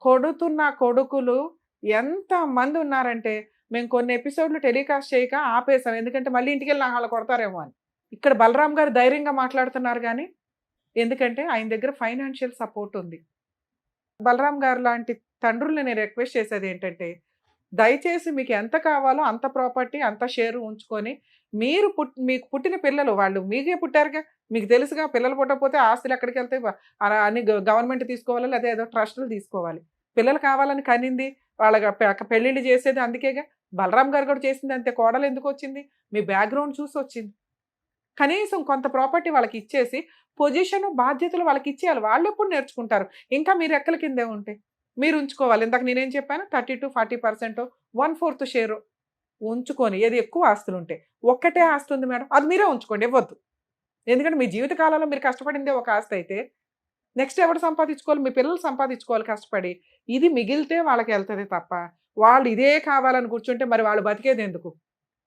కొడుతున్న కొడుకులు ఎంతమంది ఉన్నారంటే మేము కొన్ని ఎపిసోడ్లు టెలికాస్ట్ చేయక ఆపేసాం, ఎందుకంటే మళ్ళీ ఇంటికి వెళ్ళి వాళ్ళు కొడతారేమో అని. ఇక్కడ బలరాం గారు ధైర్యంగా మాట్లాడుతున్నారు, కానీ ఎందుకంటే ఆయన దగ్గర ఫైనాన్షియల్ సపోర్ట్ ఉంది. బలరాం గారు లాంటి తండ్రుల్ని నేను రిక్వెస్ట్ చేసేది ఏంటంటే, దయచేసి మీకు ఎంత కావాలో అంత ప్రాపర్టీ, అంత షేరు ఉంచుకొని మీకు పుట్టిన పిల్లలు వాళ్ళు మీకే పుట్టారుగా, మీకు తెలుసుగా, పిల్లలు పుట్టకపోతే ఆస్తులు ఎక్కడికి వెళ్తాయి, అన్ని గవర్నమెంట్ తీసుకోవాలి, లేదా ఏదో ట్రస్టులు తీసుకోవాలి. పిల్లలు కావాలని కనింది వాళ్ళ పెళ్ళిళ్ళు చేసేది అందుకేగా. బలరాం గారు కూడా చేసింది అంతే. కోడలు ఎందుకు వచ్చింది? మీ బ్యాక్గ్రౌండ్ చూసి వచ్చింది. కనీసం కొంత ప్రాపర్టీ వాళ్ళకి ఇచ్చేసి పొజిషన్, బాధ్యతలు వాళ్ళకి ఇచ్చేయాలి. వాళ్ళు ఎప్పుడు నేర్చుకుంటారు? ఇంకా మీరు ఎక్కల కిందే ఉంటే మీరు ఉంచుకోవాలి. ఇందాక నేనేం చెప్పాను, 30 to 40%, 1/4 షేరు ఉంచుకొని, ఏది ఎక్కువ ఆస్తులు ఉంటే. ఒక్కటే ఆస్తి ఉంది మేడం, అది మీరే ఉంచుకోండి, ఇవ్వద్దు. ఎందుకంటే మీ జీవితకాలంలో మీరు కష్టపడిందే ఒక ఆస్తి అయితే నెక్స్ట్ ఎవరు సంపాదించుకోవాలి? మీ పిల్లలు సంపాదించుకోవాలి కష్టపడి. ఇది మిగిలితే వాళ్ళకి వెళ్తుంది తప్ప వాళ్ళు ఇదే కావాలని కూర్చుంటే మరి వాళ్ళు బతికేది ఎందుకు?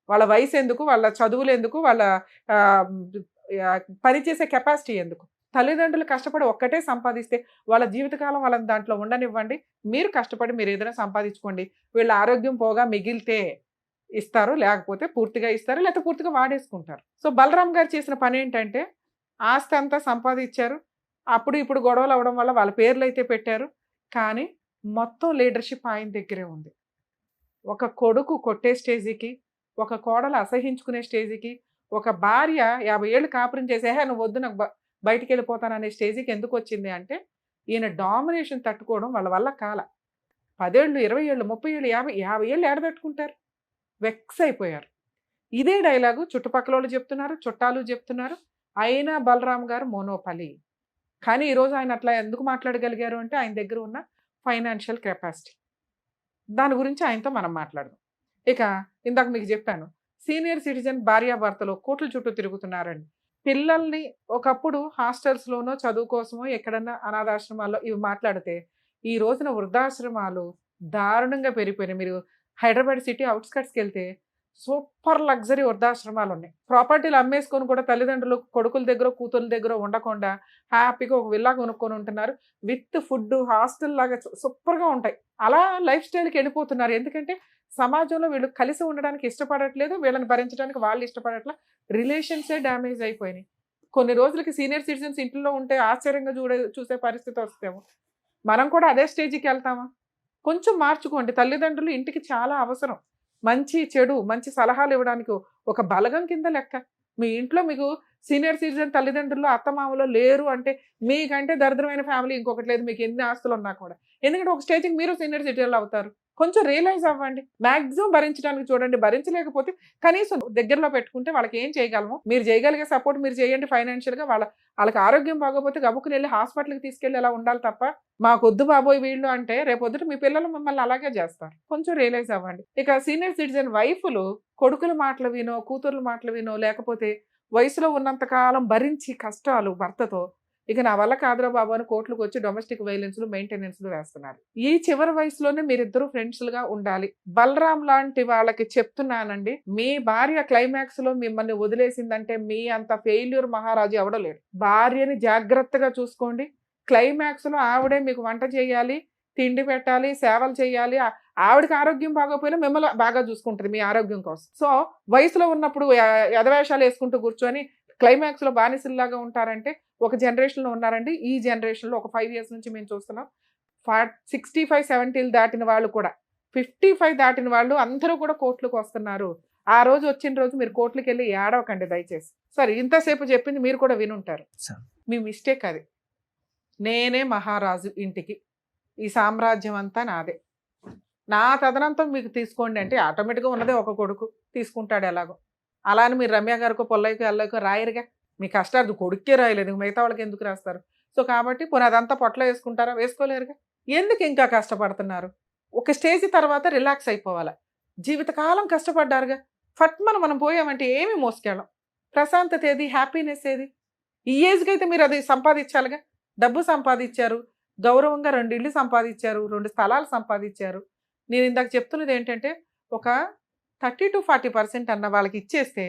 వాళ్ళ వయసు ఎందుకు? వాళ్ళ చదువులు ఎందుకు? వాళ్ళ పనిచేసే కెపాసిటీ ఎందుకు? తల్లిదండ్రులు కష్టపడి ఒక్కటే సంపాదిస్తే వాళ్ళ జీవితకాలం వాళ్ళని దాంట్లో ఉండనివ్వండి. మీరు కష్టపడి మీరు ఏదైనా సంపాదించుకోండి. వీళ్ళ ఆరోగ్యం పోగా మిగిలితే ఇస్తారు, లేకపోతే పూర్తిగా ఇస్తారు, లేకపోతే పూర్తిగా వాడేసుకుంటారు. సో బలరాం గారు చేసిన పని ఏంటంటే, ఆస్తి అంతా సంపాదించారు. అప్పుడు ఇప్పుడు గొడవలు అవడం వల్ల వాళ్ళ పేర్లు అయితే పెట్టారు, కానీ మొత్తం లీడర్షిప్ ఆయన దగ్గరే ఉంది. ఒక కొడుకు కొట్టే స్టేజికి, ఒక కోడలు అసహించుకునే స్టేజికి, ఒక భార్య 50 ఏళ్ళు కాపురం చేసి నువ్వు వద్దు నాకు బయటికి వెళ్ళిపోతాను అనే స్టేజికి ఎందుకు వచ్చింది అంటే ఈయన డామినేషన్ తట్టుకోవడం వాళ్ళ వల్ల కాల. 10 ఏళ్ళు 20 ఏళ్ళు 30 ఏళ్ళు 50 ఏళ్ళు ఏడబెట్టుకుంటారు. వెక్స్ అయిపోయారు. ఇదే డైలాగు చుట్టుపక్కల వాళ్ళు చెప్తున్నారు, చుట్టాలు చెప్తున్నారు. అయినా బలరాం గారు మోనోపలి. కానీ ఈరోజు ఆయన అట్లా ఎందుకు మాట్లాడగలిగారు అంటే ఆయన దగ్గర ఉన్న ఫైనాన్షియల్ కెపాసిటీ. దాని గురించి ఆయనతో మనం మాట్లాడదాం. ఇక ఇందాక మీకు చెప్పాను, సీనియర్ సిటిజన్ భార్యాభర్తలు కోట్ల చుట్టూ తిరుగుతున్నారండి. పిల్లల్ని ఒకప్పుడు హాస్టల్స్లోనో చదువు కోసమో ఎక్కడన్నా అనాథాశ్రమాల్లో ఇవి మాట్లాడితే ఈ రోజున వృద్ధాశ్రమాలు దారుణంగా పెరిగిపోయినాయి. మీరు హైదరాబాద్ సిటీ అవుట్స్కట్స్కి వెళ్తే సూపర్ లగ్జరీ వృద్ధాశ్రమాలు ఉన్నాయి. ప్రాపర్టీలు అమ్మేసుకొని కూడా తల్లిదండ్రులు కొడుకుల దగ్గర కూతుర్ల దగ్గర ఉండకుండా హ్యాపీగా ఒక విల్లా కొనుక్కొని ఉంటున్నారు. విత్ ఫుడ్ హాస్టల్ లాగా సూపర్గా ఉంటాయి. అలా లైఫ్ స్టైల్కి వెళ్ళిపోతున్నారు. ఎందుకంటే సమాజంలో వీళ్ళు కలిసి ఉండడానికి ఇష్టపడట్లేదు, వీళ్ళని భరించడానికి వాళ్ళు ఇష్టపడట్లా, రిలేషన్సే డ్యామేజ్ అయిపోయినాయి. కొన్ని రోజులకి సీనియర్ సిటిజన్స్ ఇంట్లో ఉంటే ఆశ్చర్యంగా చూసే పరిస్థితి వస్తేమో మనం కూడా అదే స్టేజ్కి వెళ్తామా? కొంచెం మార్చుకోండి. తల్లిదండ్రులు ఇంటికి చాలా అవసరం. మంచి చెడు మంచి సలహాలు ఇవ్వడానికి ఒక బలగం కింద లెక్క. మీ ఇంట్లో మీకు సీనియర్ సిటిజన్ తల్లిదండ్రులు అత్తమామలో లేరు అంటే మీకంటే దరిద్రమైన ఫ్యామిలీ ఇంకొకటి లేదు, మీకు ఎన్ని ఆస్తులు ఉన్నా కూడా. ఎందుకంటే ఒక స్టేజ్కి మీరు సీనియర్ సిటిజన్లు అవుతారు. కొంచెం రియలైజ్ అవ్వండి. మ్యాక్సిమం భరించడానికి చూడండి. భరించలేకపోతే కనీసం దగ్గరలో పెట్టుకుంటే వాళ్ళకి ఏం చేయగలము, మీరు చేయగలిగే సపోర్ట్ మీరు చేయండి ఫైనాన్షియల్గా. వాళ్ళకి ఆరోగ్యం బాగోపోతే గబుక్కుని వెళ్ళి హాస్పిటల్కి తీసుకెళ్ళి అలా ఉండాలి తప్ప మాకొద్దు బాబోయ్ వీళ్ళు అంటే రేపొద్దుట మీ పిల్లలు మిమ్మల్ని అలాగే చేస్తారు. కొంచెం రియలైజ్ అవ్వండి. ఇక సీనియర్ సిటిజన్ వైఫ్లు కొడుకుల మాటలు వినో కూతుర్ల మాటలు వినో లేకపోతే వయసులో ఉన్నంతకాలం భరించి కష్టాలు భర్తతో ఇక నా వల్ల కాదురా బాబు అని కోర్టులకు వచ్చి డొమెస్టిక్ వైలెన్స్లు మెయింటెనెన్స్లు వేస్తున్నారు. ఈ చివరి వయసులోనే మీరిద్దరూ ఫ్రెండ్స్లుగా ఉండాలి. బలరాం లాంటి వాళ్ళకి చెప్తున్నానండి, మీ భార్య క్లైమాక్స్ లో మిమ్మల్ని వదిలేసిందంటే మీ అంత ఫెయిల్యూర్ మహారాజు ఎవడలేడు. భార్యని జాగ్రత్తగా చూసుకోండి. క్లైమాక్స్ లో ఆవిడే మీకు వంట చేయాలి, తిండి పెట్టాలి, సేవలు చేయాలి. ఆవిడకి ఆరోగ్యం బాగోపోయినా మిమ్మల్ని బాగా చూసుకుంటుంది మీ ఆరోగ్యం కోసం. సో వయసులో ఉన్నప్పుడు యథవేషాలు వేసుకుంటూ కూర్చొని క్లైమాక్స్ లో బానిసల్లాగా ఉంటారంటే ఒక జనరేషన్లో ఉన్నారండి. ఈ జనరేషన్లో ఒక 5 years నుంచి మేము చూస్తున్నాం. 65-70 దాటిన వాళ్ళు కూడా 55 దాటిన వాళ్ళు అందరూ కూడా కోర్టులకు వస్తున్నారు. ఆ రోజు వచ్చిన రోజు మీరు కోర్టులకు వెళ్ళి ఏడవకండి దయచేసి. సరే ఇంతసేపు చెప్పింది మీరు కూడా వినుంటారు. మీ మిస్టేక్ అది. నేనే మహారాజు ఇంటికి, ఈ సామ్రాజ్యం అంతా నాదే, నా తదనంతం మీకు తీసుకోండి అంటే ఆటోమేటిక్గా ఉన్నదే ఒక కొడుకు తీసుకుంటాడు ఎలాగో. అలా అని మీరు రమ్య గారికో పొల్లయ్యకో ఎల్లయ్యకో రాయరుగా. మీ కష్టాలు కొడుక్కే రాయలేదు, మిగతా వాళ్ళకి ఎందుకు రాస్తారు? సో కాబట్టి పోనీ అదంతా పొట్టలో వేసుకుంటారా? వేసుకోలేరుగా. ఎందుకు ఇంకా కష్టపడుతున్నారు? ఒక స్టేజ్ తర్వాత రిలాక్స్ అయిపోవాలా. జీవితకాలం కష్టపడ్డారుగా, మనం పోయామంటే ఏమి మోసుకెళ్ళం. ప్రశాంతత ఏది, హ్యాపీనెస్ ఏది? ఈ ఏజ్కి అయితే మీరు అది సంపాదించాలిగా. డబ్బు సంపాదించారు, గౌరవంగా 2 ఇళ్ళు సంపాదించారు, 2 స్థలాలు సంపాదించారు. నేను ఇందాక చెప్తున్నది ఏంటంటే ఒక 30-40% అన్న వాళ్ళకి ఇచ్చేస్తే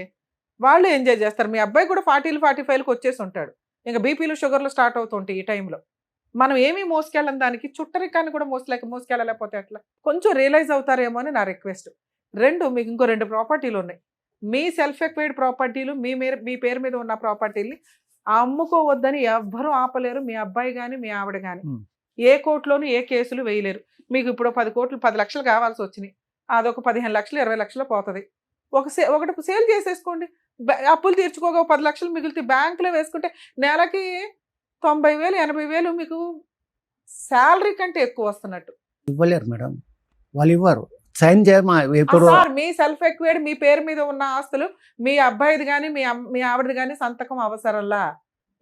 వాళ్ళు ఎంజాయ్ చేస్తారు. మీ అబ్బాయి కూడా 40-45కి వచ్చేసి ఉంటాడు. ఇంకా బీపీలు షుగర్లు స్టార్ట్ అవుతుంటాయి ఈ టైంలో. మనం ఏమీ మోసుకెళ్ళం, దానికి చుట్టరికాన్ని కూడా మోసుకెళ్ళలేకపోతే అట్లా. కొంచెం రియలైజ్ అవుతారేమో అని నా రిక్వెస్ట్. 2 మీకు ఇంకో 2 ప్రాపర్టీలు ఉన్నాయి. మీ సెల్ఫ్ ఎక్వైర్డ్ ప్రాపర్టీలు, మీ పేరు మీద ఉన్న ప్రాపర్టీని అమ్ముకోవద్దని ఎవ్వరూ ఆపలేరు. మీ అబ్బాయి కానీ మీ ఆవిడ కానీ ఏ కోర్టులోనూ ఏ కేసులు వేయలేరు. మీకు ఇప్పుడు 10 లక్షలు కావాల్సి వచ్చినాయి, అదొక 15 లక్షలు 20 లక్షలు పోతుంది. ఒకటి సేల్ చేసేసుకోండి. అప్పులు తీర్చుకోగా 10 లక్షలు మిగిలితే బ్యాంకులో వేసుకుంటే నెలకి 90,000 80,000 మీకు శాలరీ కంటే ఎక్కువ వస్తున్నట్టు. ఇవ్వలేరు మేడం, వాళ్ళు ఇవ్వరు. సైన్ చేయమా సార్, మీ సెల్ఫ్ ఎక్వైర్డ్ మీ పేరు మీద ఉన్న ఆస్తులు మీ అబ్బాయిది కానీ మీ ఆవిడది కానీ సంతకం అవసరంలా.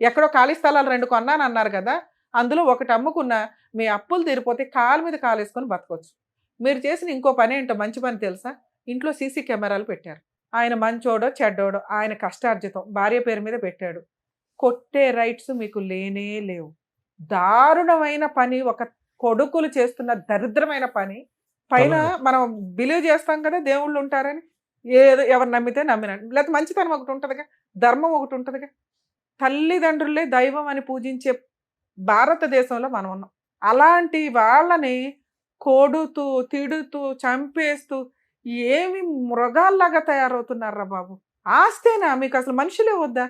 ఎక్కడో ఖాళీ స్థలాలు 2 కొన్నాను అన్నారు కదా, అందులో ఒకటి అమ్ముకున్న మీ అప్పులు తీరిపోతే కాలు మీద కాలు వేసుకొని బతకొచ్చు. మీరు చేసిన ఇంకో పని ఏంటో మంచి పని తెలుసా? ఇంట్లో సీసీ కెమెరాలు పెట్టారు. ఆయన మంచోడో చెడ్డోడో ఆయన కష్టార్జితం భార్య పేరు మీద పెట్టాడు. కొట్టే రైట్స్ మీకు లేనే లేవు. దారుణమైన పని, ఒక కొడుకులు చేస్తున్న దరిద్రమైన పని. పైన మనం బిలీవ్ చేస్తాం కదా దేవుళ్ళు ఉంటారని, ఏదో ఎవరు నమ్మితే నమ్మినట్టు. లేకపోతే మంచితనం ఒకటి ఉంటుందిగా, ధర్మం ఒకటి ఉంటుందిగా. తల్లిదండ్రులే దైవం అని పూజించే భారతదేశంలో మనం ఉన్నాం. అలాంటి వాళ్ళని కొడుతూ తిడుతూ చంపేస్తూ ఏమి మృగాల్లాగా తయారవుతున్నారా బాబు. ఆస్తేనా మీకు? అసలు మనుషులే వద్దా?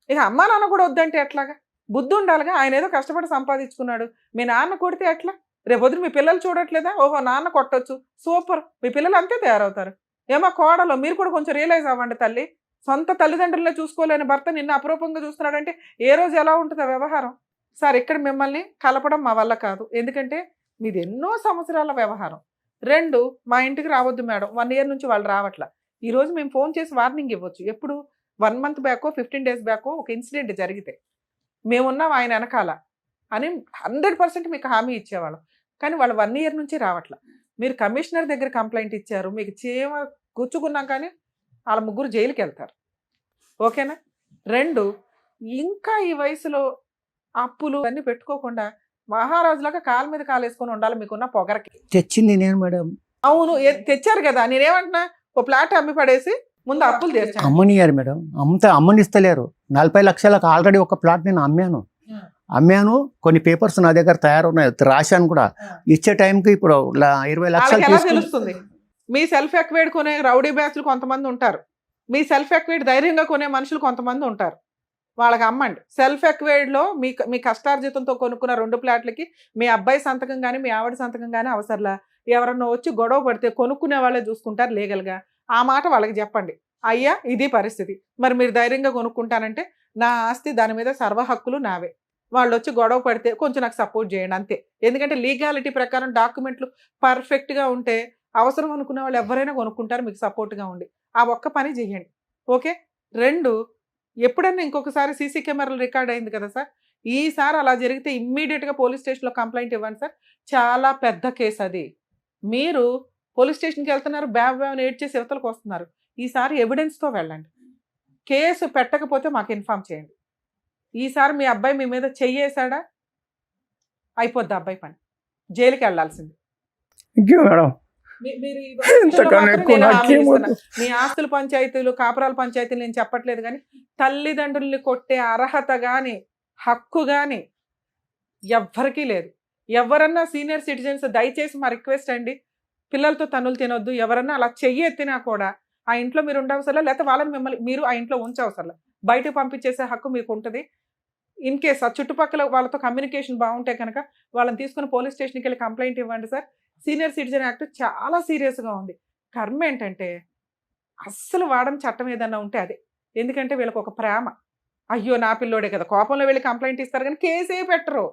ఇక అమ్మా నాన్న కూడా వద్దంటే ఎట్లాగా? బుద్ధి ఉండాలిగా. ఆయన ఏదో కష్టపడి సంపాదించుకున్నాడు, మీ నాన్న కొడితే ఎట్లా? రేపొద్దు మీ పిల్లలు చూడట్లేదా, ఓహో నాన్న కొట్టొచ్చు, సూపర్, మీ పిల్లలు అంతే తయారవుతారు. ఏమో కోడలో మీరు కూడా కొంచెం రియలైజ్ అవ్వండి తల్లి. సొంత తల్లిదండ్రులనే చూసుకోలేని భర్త నిన్ను అపురూపంగా చూస్తున్నాడంటే ఏ రోజు ఎలా ఉంటుంది ఆ వ్యవహారం? సార్ ఇక్కడ మిమ్మల్ని కలపడం మా వల్ల కాదు, ఎందుకంటే మీది ఎన్నో సంవత్సరాల వ్యవహారం. 2, మా ఇంటికి రావద్దు మేడం, 1 year నుంచి వాళ్ళు రావట్లా. ఈ రోజు మేము ఫోన్ చేసి వార్నింగ్ ఇవ్వచ్చు. ఎప్పుడు 1 month బ్యాకో 15 days బ్యాకో ఒక ఇన్సిడెంట్ జరిగితే మేమున్నాం ఆయన వెనకాల అని 100% మీకు హామీ ఇచ్చేవాళ్ళం. కానీ వాళ్ళు 1 year నుంచి రావట్లా. మీరు కమిషనర్ దగ్గర కంప్లైంట్ ఇచ్చారు, మీకు చీమ గుచ్చుకున్నాం కానీ వాళ్ళ ముగ్గురు జైలుకి వెళ్తారు. ఓకేనా? 2, ఇంకా ఈ వయసులో అప్పులు అన్నీ పెట్టుకోకుండా మహారాజులాగా కాలు మీద కాలు వేసుకొని ఉండాలి మీకున్న పొగరకి. తెచ్చింది నేను మేడం. అవును, తెచ్చారు కదా. నేనేమంటున్నా, ఓ ప్లాట్ అమ్మి పడేసి ముందు అప్పులు తీర్చాను. అమ్మనియారు మేడం, అమ్మనిస్తలేరు. 40 లక్షలకు ఆల్రెడీ ఒక ప్లాట్ నేను అమ్మాను. కొన్ని పేపర్స్ నా దగ్గర తయారున్నాయి, రాశాను కూడా. ఇచ్చే టైంకి ఇప్పుడు 20 లక్షలు వాళ్ళకి ఎలా తీసుకుని- తెలుస్తుంది? మీ సెల్ఫ్ ఎక్వైడ్ కొనే రౌడీ బ్యాచ్లు కొంతమంది ఉంటారు, మీ సెల్ఫ్ ఎక్వైడ్ ధైర్యంగా కొనే మనుషులు కొంతమంది ఉంటారు. వాళ్ళకి అమ్మండి. సెల్ఫ్ ఎక్వైడ్లో మీ కష్టార్జితంతో కొనుక్కున్న 2 ప్లాట్లకి మీ అబ్బాయి సంతకం కానీ మీ ఆవిడ సంతకం కానీ అవసరంలా. ఎవరన్నా వచ్చి గొడవ పడితే కొనుక్కునే వాళ్ళే చూసుకుంటారు లీగల్గా. ఆ మాట వాళ్ళకి చెప్పండి, అయ్యా ఇది పరిస్థితి, మరి మీరు ధైర్యంగా కొనుక్కుంటానంటే నా ఆస్తి దాని మీద సర్వ హక్కులు నావే. వాళ్ళు వచ్చి గొడవ పడితే కొంచెం నాకు సపోర్ట్ చేయండి అంతే. ఎందుకంటే లీగాలిటీ ప్రకారం డాక్యుమెంట్లు పర్ఫెక్ట్గా ఉంటే అవసరం అనుకునే వాళ్ళు ఎవరైనా కొనుక్కుంటారు మీకు సపోర్ట్గా ఉండి. ఆ ఒక్క పని చేయండి. ఓకే? 2, ఎప్పుడన్నా ఇంకొకసారి సీసీ కెమెరాలు రికార్డ్ అయింది కదా సార్, ఈసారి అలా జరిగితే ఇమ్మీడియట్గా పోలీస్ స్టేషన్లో కంప్లైంట్ ఇవ్వండి సార్. చాలా పెద్ద కేసు అది. మీరు పోలీస్ స్టేషన్కి వెళ్తున్నారు, బ్యాబ్ని ఏడ్ చేసి యువతలకు వస్తున్నారు. ఈసారి ఎవిడెన్స్తో వెళ్ళండి. కేసు పెట్టకపోతే మాకు ఇన్ఫామ్ చేయండి. ఈసారి మీ అబ్బాయి మీ మీద చెయ్యేసాడా అయిపోద్ది అబ్బాయి పని, జైలుకి వెళ్ళాల్సింది. మేడం మీ ఆస్తుల పంచాయతీలు కాపురాల పంచాయతీలు నేను చెప్పట్లేదు, కానీ తల్లిదండ్రుల్ని కొట్టే అర్హత కానీ హక్కు కానీ ఎవ్వరికీ లేదు. ఎవరన్నా సీనియర్ సిటిజన్స్ దయచేసి మా రిక్వెస్ట్ అండి, పిల్లలతో తన్నులు తినొద్దు. ఎవరన్నా అలా చెయ్యి ఎత్తినా కూడా ఆ ఇంట్లో మీరు ఉండవసరలా, లేకపోతే వాళ్ళని మిమ్మల్ని మీరు ఆ ఇంట్లో ఉంచవసరలా, బయటకు పంపించేసే హక్కు మీకు ఉంటుంది. ఇన్ కేస్ ఆ చుట్టుపక్కల వాళ్ళతో కమ్యూనికేషన్ బాగుంటే కనుక వాళ్ళని తీసుకుని పోలీస్ స్టేషన్కి వెళ్ళి కంప్లైంట్ ఇవ్వండి సార్. సీనియర్ సిటిజన్ యాక్ట్ చాలా సీరియస్గా ఉంది. కర్మ ఏంటంటే అస్సలు వాడని చట్టం ఏదన్నా ఉంటే అదే. ఎందుకంటే వీళ్ళకి ఒక ప్రేమ, అయ్యో నా పిల్లోడే కదా, కోపంలో వెళ్ళి కంప్లైంట్ ఇస్తారు కానీ కేసే పెట్టరు.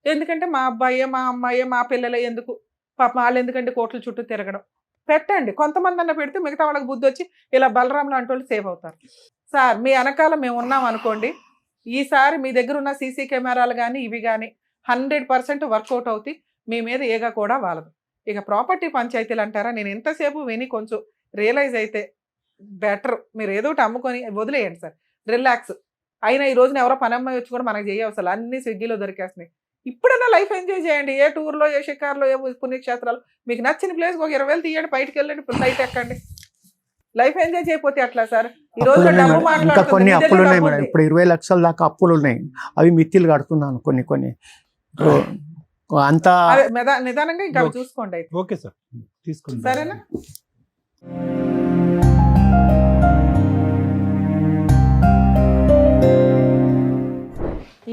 ఎందుకంటే మా అబ్బాయే మా అమ్మాయే మా పిల్లలే, ఎందుకు పాప వాళ్ళు ఎందుకంటే కోట్ల చుట్టూ తిరగడం. పెట్టండి, కొంతమంది అన్న పెడితే మిగతా వాళ్ళకి బుద్ధి వచ్చి ఇలా బలరాం లాంటి వాళ్ళు సేవ్ అవుతారు. సార్ మీ వెనకాల మేము ఉన్నాం అనుకోండి, ఈసారి మీ దగ్గర ఉన్న సీసీ కెమెరాలు కానీ ఇవి కానీ 100% వర్కౌట్ అవుతాయి. మీ మీద ఏగా కూడా వాళ్ళదు. ఇక ప్రాపర్టీ పంచాయతీలు అంటారా, నేను ఎంతసేపు విని కొంచెం రియలైజ్ అయితే బెటర్. మీరు ఏదో ఒకటి అమ్ముకొని వదిలేయండి సార్, రిలాక్స్. అయినా ఈ రోజున ఎవరో పని అమ్మాయి వచ్చి కూడా మనకు చేయవసలు, అన్ని స్విగ్గీలో దొరికేస్తున్నాయి. ఇప్పుడైనా లైఫ్ ఎంజాయ్ చేయండి. ఏ టూర్లో, ఏ షికార్లో, ఏ పుణ్యక్షేత్రాలు, మీకు నచ్చిన ప్లేస్కి ఒక 20,000 తీయండి, బయటకు వెళ్ళండి, ఫ్లైట్ ఎక్కండి. లైఫ్ ఎంజాయ్ చేయకపోతే అట్లా సార్? ఈ రోజు డబ్బు ఇంకా కొన్ని అప్పులు ఉన్నాయి మేడం. మాట్లాడుతుంది. ఇప్పుడు 20 లక్షల దాకా అప్పులు ఉన్నాయి, అవి మిత్తిలు కడుతున్నాను కొన్ని. అంతా అదే నిదానంగా ఇంకా అవి చూసుకోండి అయితే. ఓకే సార్, తీసుకుంటాం. సరేనా?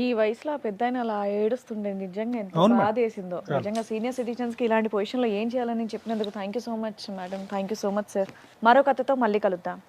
ఈ వయసులో ఆ పెద్ద అలా ఏడుస్తుండే, నిజంగా ఎంత అవును మేడం. బాధ వేసిందో. నిజంగా సీనియర్ సిటిజన్స్ కి ఇలాంటి పొజిషన్ లో ఏం చేయాలని చెప్పినందుకు thank you so much madam. Thank you so much sir. మరో కథతో మళ్ళీ కలుద్దాం.